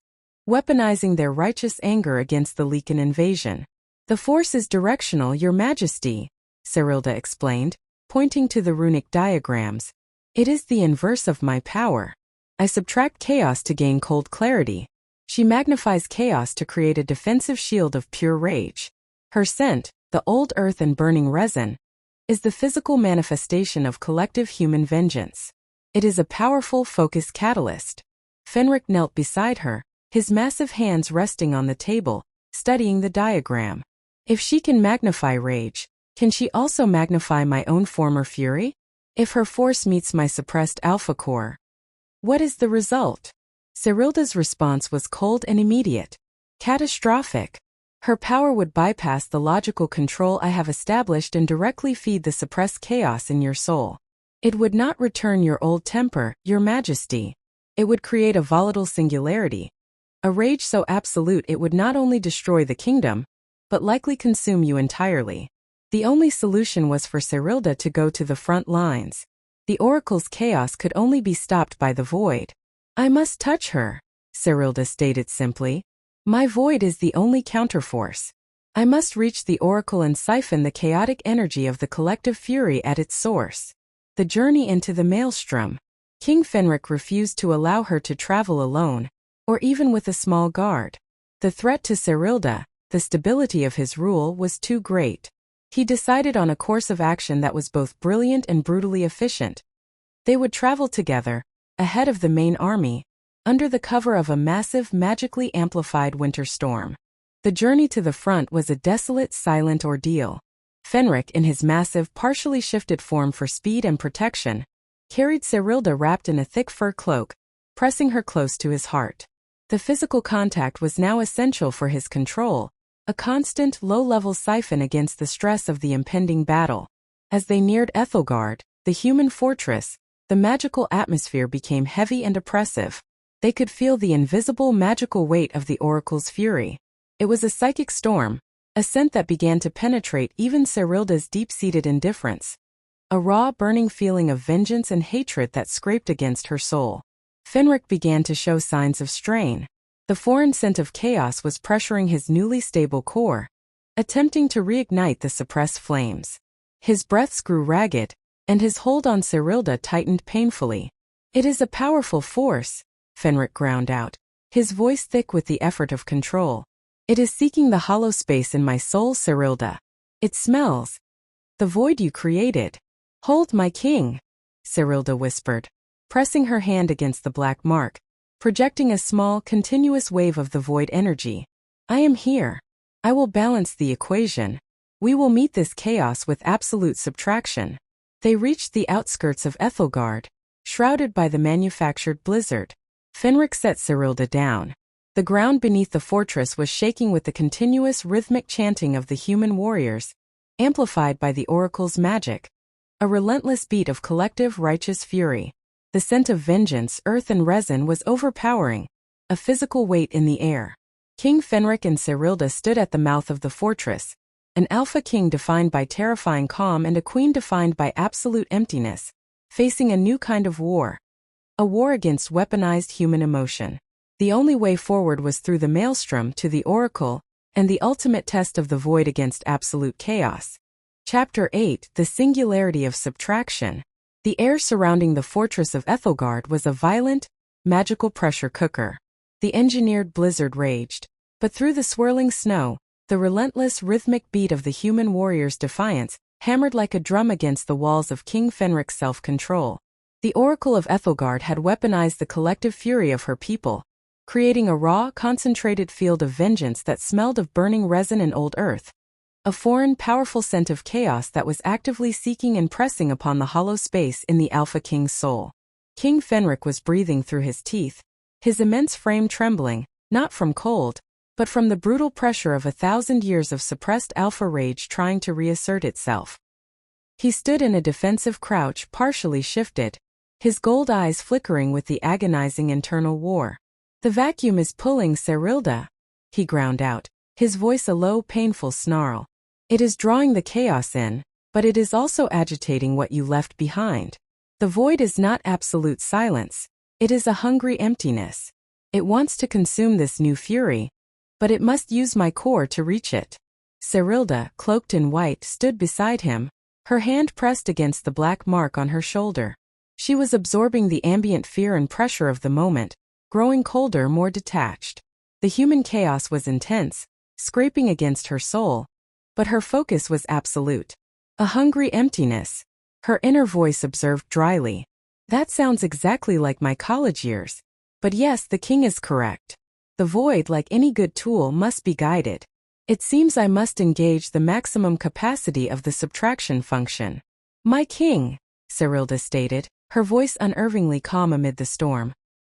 weaponizing their righteous anger against the Lycan invasion. The force is directional, Your Majesty, Cyrilda explained, pointing to the runic diagrams. It is the inverse of my power. I subtract chaos to gain cold clarity. She magnifies chaos to create a defensive shield of pure rage. Her scent, the old earth and burning resin, is the physical manifestation of collective human vengeance. It is a powerful focus catalyst. Fenric knelt beside her, his massive hands resting on the table, studying the diagram. If she can magnify rage, can she also magnify my own former fury? If her force meets my suppressed alpha core, what is the result? Cyrilda's response was cold and immediate. Catastrophic. Her power would bypass the logical control I have established and directly feed the suppressed chaos in your soul. It would not return your old temper, Your Majesty. It would create a volatile singularity, a rage so absolute it would not only destroy the kingdom, but likely consume you entirely. The only solution was for Cyrilda to go to the front lines. The oracle's chaos could only be stopped by the void. I must touch her, Cyrilda stated simply. My void is the only counterforce. I must reach the oracle and siphon the chaotic energy of the collective fury at its source. The journey into the maelstrom. King Fenric refused to allow her to travel alone, or even with a small guard. The threat to Cyrilda, the stability of his rule, was too great. He decided on a course of action that was both brilliant and brutally efficient. They would travel together, ahead of the main army, under the cover of a massive, magically amplified winter storm. The journey to the front was a desolate, silent ordeal. Fenric, in his massive, partially shifted form for speed and protection, carried Cyrilda wrapped in a thick fur cloak, pressing her close to his heart. The physical contact was now essential for his control, a constant, low-level siphon against the stress of the impending battle. As they neared Ethelgard, the human fortress, the magical atmosphere became heavy and oppressive. They could feel the invisible magical weight of the oracle's fury. It was a psychic storm, a scent that began to penetrate even Cyrilda's deep-seated indifference. A raw, burning feeling of vengeance and hatred that scraped against her soul. Fenric began to show signs of strain. The foreign scent of chaos was pressuring his newly stable core, attempting to reignite the suppressed flames. His breaths grew ragged, and his hold on Cyrilda tightened painfully. It is a powerful force, Fenric ground out, his voice thick with the effort of control. It is seeking the hollow space in my soul, Cyrilda. It smells the void you created. Hold, my king, Cyrilda whispered, pressing her hand against the black mark, projecting a small, continuous wave of the void energy. I am here. I will balance the equation. We will meet this chaos with absolute subtraction. They reached the outskirts of Ethelgard, shrouded by the manufactured blizzard. Fenric set Cyrilda down. The ground beneath the fortress was shaking with the continuous rhythmic chanting of the human warriors, amplified by the oracle's magic. A relentless beat of collective righteous fury. The scent of vengeance, earth and resin was overpowering, a physical weight in the air. King Fenric and Cyrilda stood at the mouth of the fortress, an alpha king defined by terrifying calm and a queen defined by absolute emptiness, facing a new kind of war. A war against weaponized human emotion. The only way forward was through the maelstrom to the oracle, and the ultimate test of the void against absolute chaos. Chapter 8: The Singularity of Subtraction. The air surrounding the fortress of Ethelgard was a violent, magical pressure cooker. The engineered blizzard raged, but through the swirling snow, the relentless rhythmic beat of the human warrior's defiance hammered like a drum against the walls of King Fenric's self-control. The Oracle of Ethelgard had weaponized the collective fury of her people, creating a raw, concentrated field of vengeance that smelled of burning resin and old earth. A foreign, powerful scent of chaos that was actively seeking and pressing upon the hollow space in the Alpha King's soul. King Fenric was breathing through his teeth, his immense frame trembling, not from cold, but from the brutal pressure of 1,000 years of suppressed alpha rage trying to reassert itself. He stood in a defensive crouch, partially shifted, his gold eyes flickering with the agonizing internal war. The vacuum is pulling, Cyrilda, he ground out, his voice a low, painful snarl. It is drawing the chaos in, but it is also agitating what you left behind. The void is not absolute silence, it is a hungry emptiness. It wants to consume this new fury, but it must use my core to reach it. Cyrilda, cloaked in white, stood beside him, her hand pressed against the black mark on her shoulder. She was absorbing the ambient fear and pressure of the moment, growing colder, more detached. The human chaos was intense, scraping against her soul, but her focus was absolute. A hungry emptiness. Her inner voice observed dryly. That sounds exactly like my college years. But yes, the king is correct. The void, like any good tool, must be guided. It seems I must engage the maximum capacity of the subtraction function. My king, Cyrilda stated, her voice unnervingly calm amid the storm.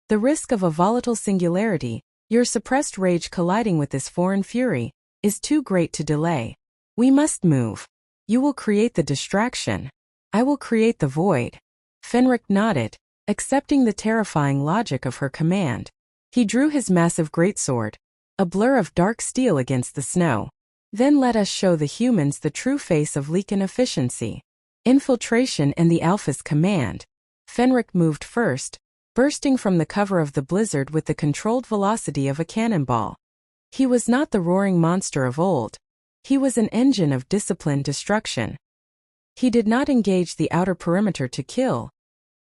The risk of a volatile singularity, your suppressed rage colliding with this foreign fury, is too great to delay. We must move. You will create the distraction. I will create the void. Fenric nodded, accepting the terrifying logic of her command. He drew his massive greatsword, a blur of dark steel against the snow. Then let us show the humans the true face of Lycan efficiency. Infiltration and the Alpha's command. Fenric moved first, bursting from the cover of the blizzard with the controlled velocity of a cannonball. He was not the roaring monster of old. He was an engine of disciplined destruction. He did not engage the outer perimeter to kill.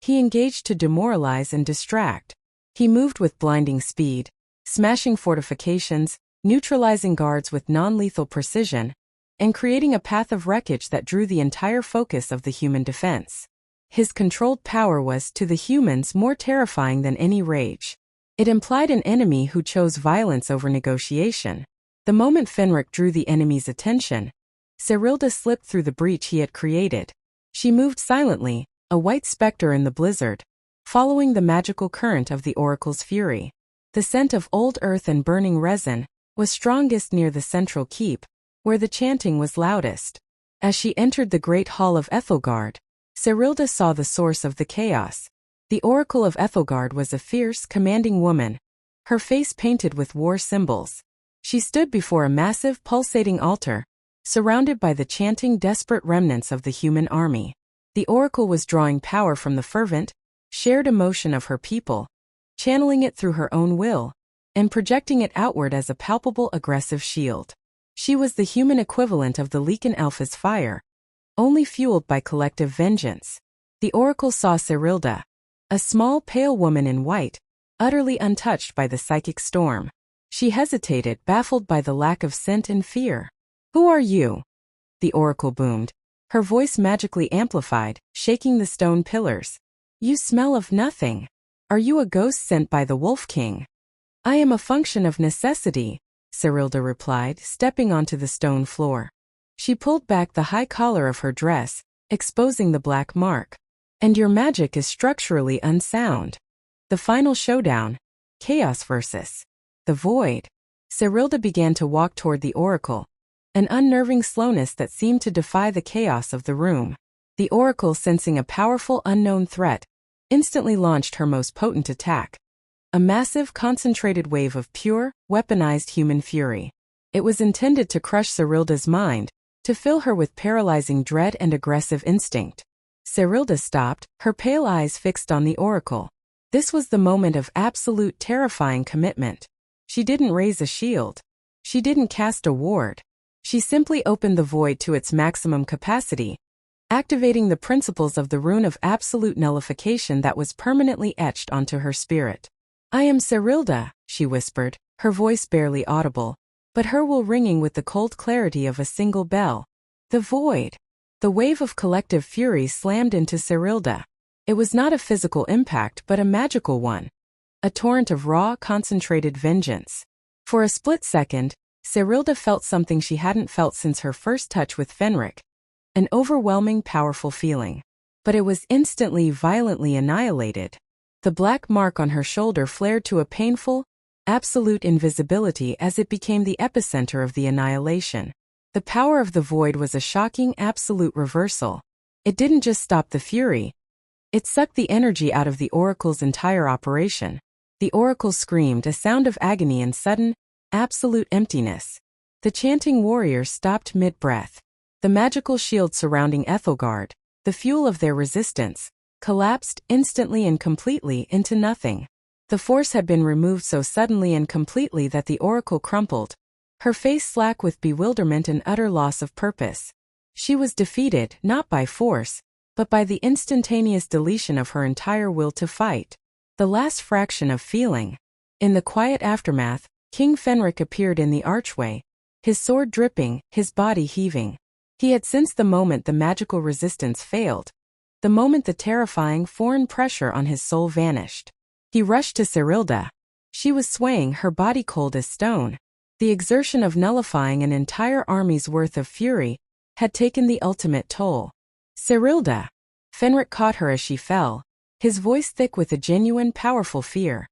He engaged to demoralize and distract. He moved with blinding speed, smashing fortifications, neutralizing guards with non-lethal precision, and creating a path of wreckage that drew the entire focus of the human defense. His controlled power was, to the humans, more terrifying than any rage. It implied an enemy who chose violence over negotiation. The moment Fenric drew the enemy's attention, Cyrilda slipped through the breach he had created. She moved silently, a white specter in the blizzard, following the magical current of the oracle's fury. The scent of old earth and burning resin was strongest near the central keep, where the chanting was loudest. As she entered the great hall of Ethelgard, Cyrilda saw the source of the chaos. The Oracle of Ethelgard was a fierce, commanding woman, her face painted with war symbols. She stood before a massive, pulsating altar, surrounded by the chanting, desperate remnants of the human army. The Oracle was drawing power from the fervent, shared emotion of her people, channeling it through her own will, and projecting it outward as a palpable, aggressive shield. She was the human equivalent of the Lycan Alpha's fire, only fueled by collective vengeance. The Oracle saw Cyrilda, a small, pale woman in white, utterly untouched by the psychic storm. She hesitated, baffled by the lack of scent and fear. "Who are you?" the oracle boomed, her voice magically amplified, shaking the stone pillars. "You smell of nothing. Are you a ghost sent by the Wolf King?" "I am a function of necessity," Cyrilda replied, stepping onto the stone floor. She pulled back the high collar of her dress, exposing the black mark. "And your magic is structurally unsound." The final showdown. Chaos versus the void. Cyrilda began to walk toward the oracle, an unnerving slowness that seemed to defy the chaos of the room. The oracle, sensing a powerful unknown threat, instantly launched her most potent attack. A massive, concentrated wave of pure, weaponized human fury. It was intended to crush Cyrilda's mind, to fill her with paralyzing dread and aggressive instinct. Cyrilda stopped, her pale eyes fixed on the oracle. This was the moment of absolute terrifying commitment. She didn't raise a shield. She didn't cast a ward. She simply opened the void to its maximum capacity, activating the principles of the rune of absolute nullification that was permanently etched onto her spirit. "I am Cyrilda," she whispered, her voice barely audible, but her will ringing with the cold clarity of a single bell. The void. The wave of collective fury slammed into Cyrilda. It was not a physical impact but a magical one. A torrent of raw, concentrated vengeance. For a split second, Cyrilda felt something she hadn't felt since her first touch with Fenric. An overwhelming, powerful feeling. But it was instantly, violently annihilated. The black mark on her shoulder flared to a painful, absolute invisibility as it became the epicenter of the annihilation. The power of the void was a shocking, absolute reversal. It didn't just stop the fury. It sucked the energy out of the oracle's entire operation. The oracle screamed, a sound of agony and sudden, absolute emptiness. The chanting warriors stopped mid-breath. The magical shield surrounding Ethelgard, the fuel of their resistance, collapsed instantly and completely into nothing. The force had been removed so suddenly and completely that the oracle crumpled, her face slack with bewilderment and utter loss of purpose. She was defeated, not by force, but by the instantaneous deletion of her entire will to fight. The last fraction of feeling. In the quiet aftermath, King Fenric appeared in the archway, his sword dripping, his body heaving. He had sensed the moment the magical resistance failed, the moment the terrifying foreign pressure on his soul vanished. He rushed to Cyrilda. She was swaying, her body cold as stone. The exertion of nullifying an entire army's worth of fury had taken the ultimate toll. "Cyrilda!" Fenric caught her as she fell, his voice thick with a genuine, powerful fear.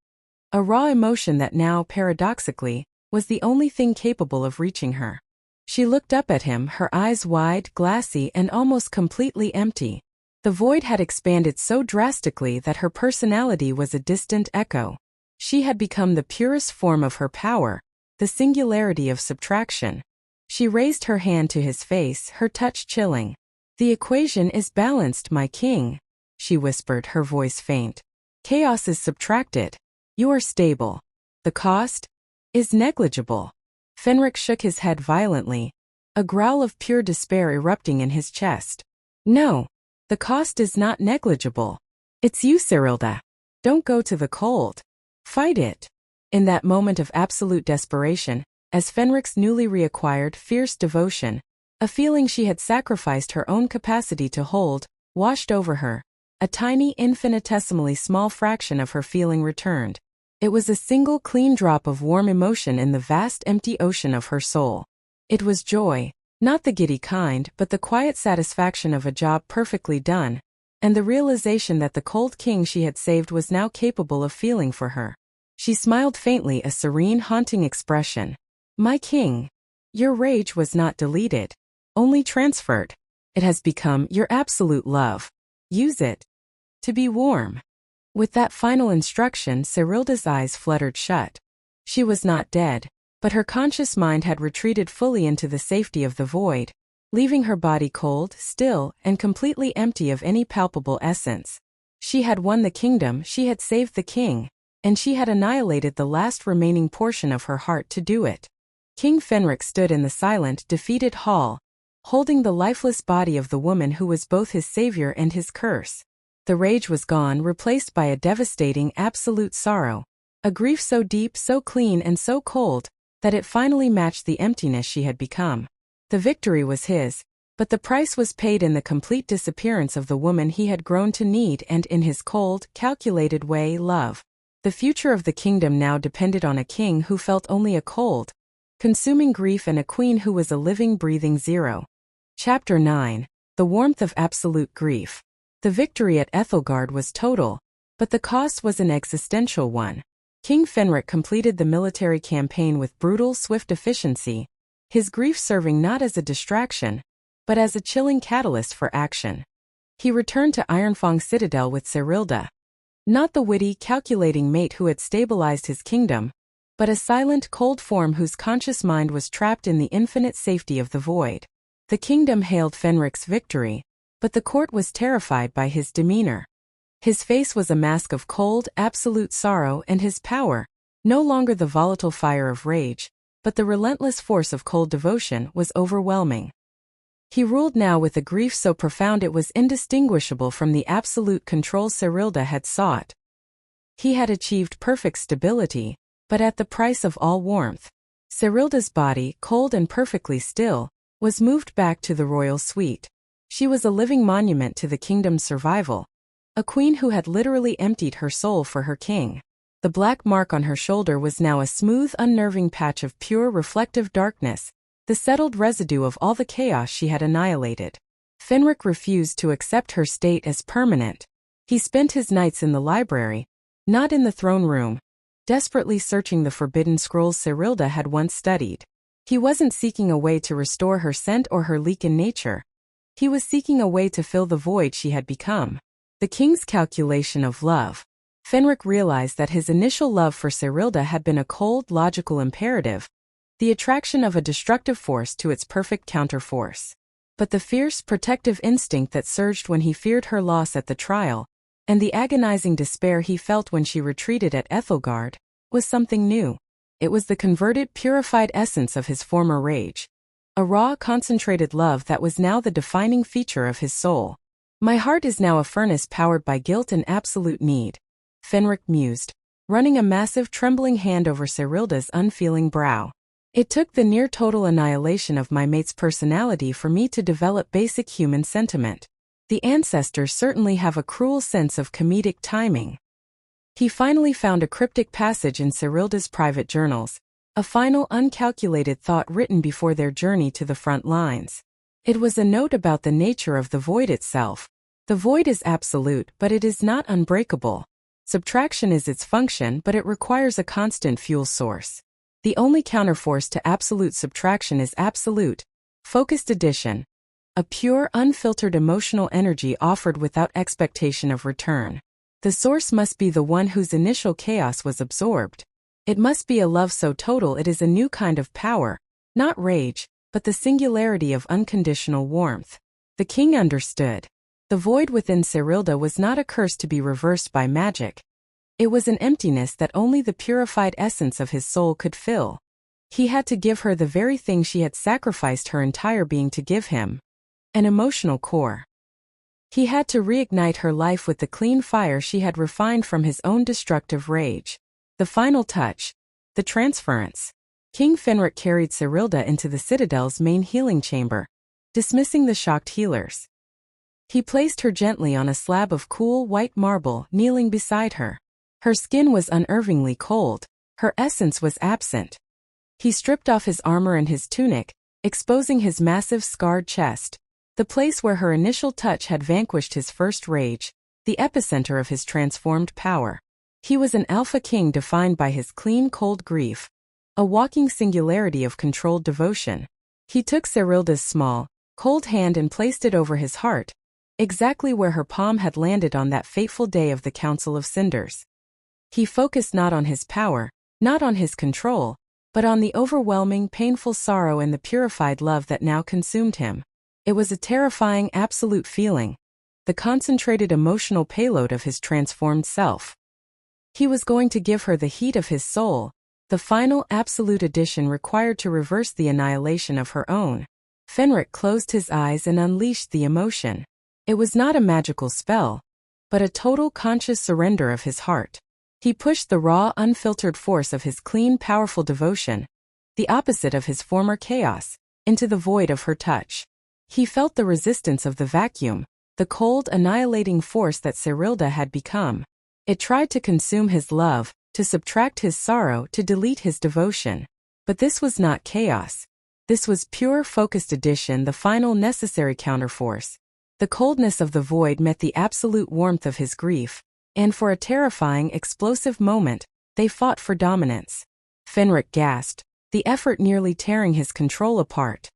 A raw emotion that now, paradoxically, was the only thing capable of reaching her. She looked up at him, her eyes wide, glassy, and almost completely empty. The void had expanded so drastically that her personality was a distant echo. She had become the purest form of her power, the singularity of subtraction. She raised her hand to his face, her touch chilling. "The equation is balanced, my king," she whispered, her voice faint. "Chaos is subtracted. You are stable. The cost is negligible." Fenric shook his head violently, a growl of pure despair erupting in his chest. "No, the cost is not negligible. It's you, Cyrilda. Don't go to the cold. Fight it." In that moment of absolute desperation, as Fenric's newly reacquired, fierce devotion, a feeling she had sacrificed her own capacity to hold, washed over her. A tiny, infinitesimally small fraction of her feeling returned. It was a single clean drop of warm emotion in the vast empty ocean of her soul. It was joy, not the giddy kind, but the quiet satisfaction of a job perfectly done, and the realization that the cold king she had saved was now capable of feeling for her. She smiled faintly, a serene, haunting expression. "My king, your rage was not deleted, only transferred. It has become your absolute love. Use it to be warm." With that final instruction, Cyrilda's eyes fluttered shut. She was not dead, but her conscious mind had retreated fully into the safety of the void, leaving her body cold, still, and completely empty of any palpable essence. She had won the kingdom, she had saved the king, and she had annihilated the last remaining portion of her heart to do it. King Fenric stood in the silent, defeated hall, holding the lifeless body of the woman who was both his savior and his curse. The rage was gone, replaced by a devastating, absolute sorrow. A grief so deep, so clean and so cold, that it finally matched the emptiness she had become. The victory was his, but the price was paid in the complete disappearance of the woman he had grown to need and in his cold, calculated way, love. The future of the kingdom now depended on a king who felt only a cold, consuming grief and a queen who was a living, breathing zero. Chapter 9. The warmth of absolute grief. The victory at Ethelgard was total, but the cost was an existential one. King Fenric completed the military campaign with brutal, swift efficiency, his grief serving not as a distraction, but as a chilling catalyst for action. He returned to Ironfang Citadel with Serilda. Not the witty, calculating mate who had stabilized his kingdom, but a silent, cold form whose conscious mind was trapped in the infinite safety of the void. The kingdom hailed Fenric's victory, but the court was terrified by his demeanor. His face was a mask of cold, absolute sorrow, and his power, no longer the volatile fire of rage, but the relentless force of cold devotion, was overwhelming. He ruled now with a grief so profound it was indistinguishable from the absolute control Serilda had sought. He had achieved perfect stability, but at the price of all warmth. Serilda's body, cold and perfectly still, was moved back to the royal suite. She was a living monument to the kingdom's survival. A queen who had literally emptied her soul for her king. The black mark on her shoulder was now a smooth, unnerving patch of pure, reflective darkness, the settled residue of all the chaos she had annihilated. Fenric refused to accept her state as permanent. He spent his nights in the library, not in the throne room, desperately searching the forbidden scrolls Serilda had once studied. He wasn't seeking a way to restore her scent or her Lycan nature. He was seeking a way to fill the void she had become. The king's calculation of love. Fenric realized that his initial love for Serilda had been a cold, logical imperative, the attraction of a destructive force to its perfect counterforce. But the fierce, protective instinct that surged when he feared her loss at the trial, and the agonizing despair he felt when she retreated at Ethelgard, was something new. It was the converted, purified essence of his former rage. A raw, concentrated love that was now the defining feature of his soul. My heart is now a furnace powered by guilt and absolute need, Fenric mused, running a massive, trembling hand over Serilda's unfeeling brow. It took the near-total annihilation of my mate's personality for me to develop basic human sentiment. The ancestors certainly have a cruel sense of comedic timing. He finally found a cryptic passage in Serilda's private journals, a final, uncalculated thought written before their journey to the front lines. It was a note about the nature of the void itself. The void is absolute, but it is not unbreakable. Subtraction is its function, but it requires a constant fuel source. The only counterforce to absolute subtraction is absolute, focused addition. A pure, unfiltered emotional energy offered without expectation of return. The source must be the one whose initial chaos was absorbed. It must be a love so total it is a new kind of power, not rage, but the singularity of unconditional warmth. The king understood. The void within Serilda was not a curse to be reversed by magic. It was an emptiness that only the purified essence of his soul could fill. He had to give her the very thing she had sacrificed her entire being to give him. An emotional core. He had to reignite her life with the clean fire she had refined from his own destructive rage. The final touch. The transference. King Fenric carried Serilda into the Citadel's main healing chamber, dismissing the shocked healers. He placed her gently on a slab of cool, white marble, kneeling beside her. Her skin was unnervingly cold, her essence was absent. He stripped off his armor and his tunic, exposing his massive, scarred chest, the place where her initial touch had vanquished his first rage, the epicenter of his transformed power. He was an alpha king defined by his clean, cold grief, a walking singularity of controlled devotion. He took Serilda's small, cold hand and placed it over his heart, exactly where her palm had landed on that fateful day of the Council of Cinders. He focused not on his power, not on his control, but on the overwhelming, painful sorrow and the purified love that now consumed him. It was a terrifying, absolute feeling, the concentrated emotional payload of his transformed self. He was going to give her the heat of his soul, the final, absolute addition required to reverse the annihilation of her own. Fenric closed his eyes and unleashed the emotion. It was not a magical spell, but a total conscious surrender of his heart. He pushed the raw, unfiltered force of his clean, powerful devotion, the opposite of his former chaos, into the void of her touch. He felt the resistance of the vacuum, the cold, annihilating force that Serilda had become. It tried to consume his love, to subtract his sorrow, to delete his devotion. But this was not chaos. This was pure, focused addition, the final necessary counterforce. The coldness of the void met the absolute warmth of his grief, and for a terrifying, explosive moment, they fought for dominance. Fenric gasped, the effort nearly tearing his control apart.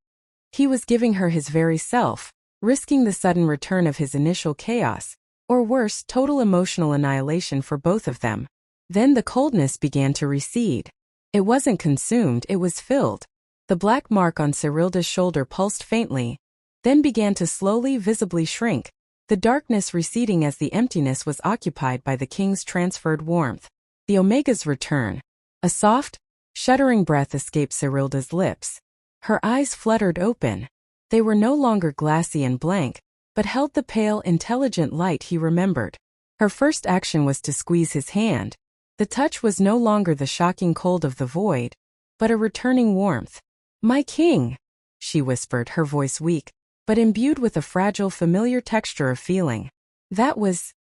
He was giving her his very self, risking the sudden return of his initial chaos, or worse, total emotional annihilation for both of them. Then the coldness began to recede. It wasn't consumed, it was filled. The black mark on Serilda's shoulder pulsed faintly, then began to slowly, visibly shrink, the darkness receding as the emptiness was occupied by the king's transferred warmth. The Omega's return. A soft, shuddering breath escaped Serilda's lips. Her eyes fluttered open. They were no longer glassy and blank, but held the pale, intelligent light he remembered. Her first action was to squeeze his hand. The touch was no longer the shocking cold of the void, but a returning warmth. "My king," she whispered, her voice weak, but imbued with a fragile, familiar texture of feeling. That was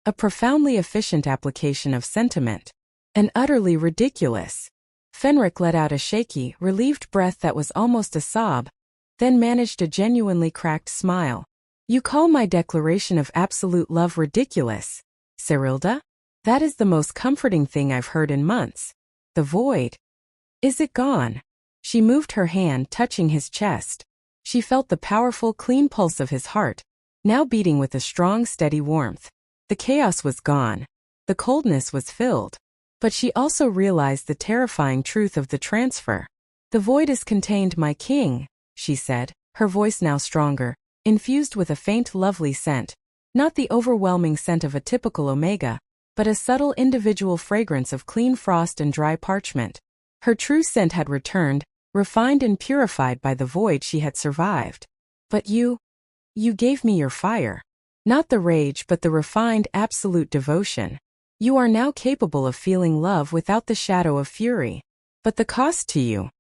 a profoundly efficient application of sentiment, and utterly ridiculous. Fenric let out a shaky, relieved breath that was almost a sob, then managed a genuinely cracked smile. "You call my declaration of absolute love ridiculous, Serilda? That is the most comforting thing I've heard in months. The void. Is it gone?" She moved her hand, touching his chest. She felt the powerful, clean pulse of his heart, now beating with a strong, steady warmth. The chaos was gone. The coldness was filled. But she also realized the terrifying truth of the transfer. "The void is contained, my king," she said, her voice now stronger, infused with a faint, lovely scent. Not the overwhelming scent of a typical Omega, but a subtle individual fragrance of clean frost and dry parchment. Her true scent had returned, refined and purified by the void she had survived. "But you gave me your fire. Not the rage, but the refined, absolute devotion. You are now capable of feeling love without the shadow of fury. But the cost to you."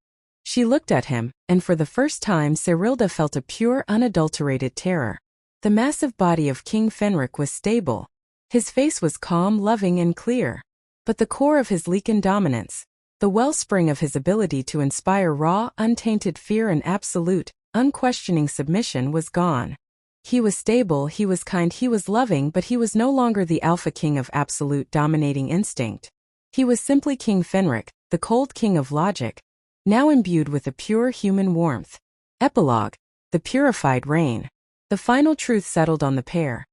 She looked at him, and for the first time Serilda felt a pure, unadulterated terror. The massive body of King Fenric was stable. His face was calm, loving, and clear. But the core of his Lycan dominance, the wellspring of his ability to inspire raw, untainted fear and absolute, unquestioning submission was gone. He was stable, he was kind, he was loving, but he was no longer the alpha king of absolute dominating instinct. He was simply King Fenric, the cold king of logic, now imbued with a pure human warmth. Epilogue. The purified reign. The final truth settled on the pair.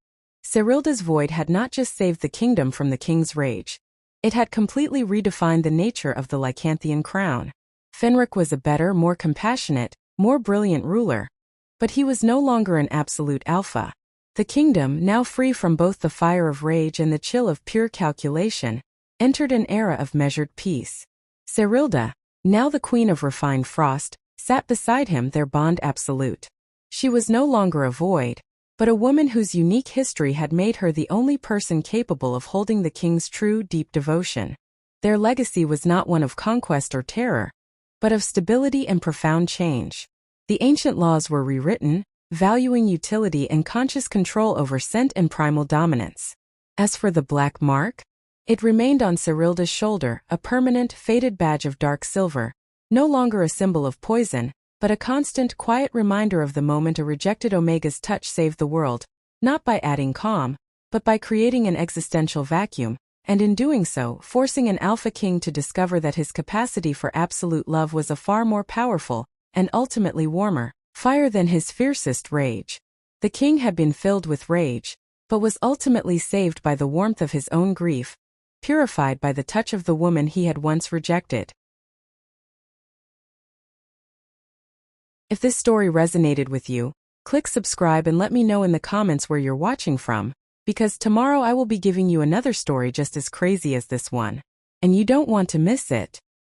Serilda's void had not just saved the kingdom from the king's rage. It had completely redefined the nature of the Lycanthian crown. Fenric was a better, more compassionate, more brilliant ruler. But he was no longer an absolute alpha. The kingdom, now free from both the fire of rage and the chill of pure calculation, entered an era of measured peace. Serilda, now the queen of refined frost, sat beside him, their bond absolute. She was no longer a void, but a woman whose unique history had made her the only person capable of holding the king's true, deep devotion. Their legacy was not one of conquest or terror, but of stability and profound change. The ancient laws were rewritten, valuing utility and conscious control over scent and primal dominance. As for the black mark, it remained on Serilda's shoulder, a permanent, faded badge of dark silver, no longer a symbol of poison, but a constant, quiet reminder of the moment a rejected Omega's touch saved the world, not by adding calm, but by creating an existential vacuum, and in doing so, forcing an Alpha King to discover that his capacity for absolute love was a far more powerful, and ultimately warmer, fire than his fiercest rage. The king had been filled with rage, but was ultimately saved by the warmth of his own grief, purified by the touch of the woman he had once rejected. If this story resonated with you, click subscribe and let me know in the comments where you're watching from, because tomorrow I will be giving you another story just as crazy as this one. And you don't want to miss it.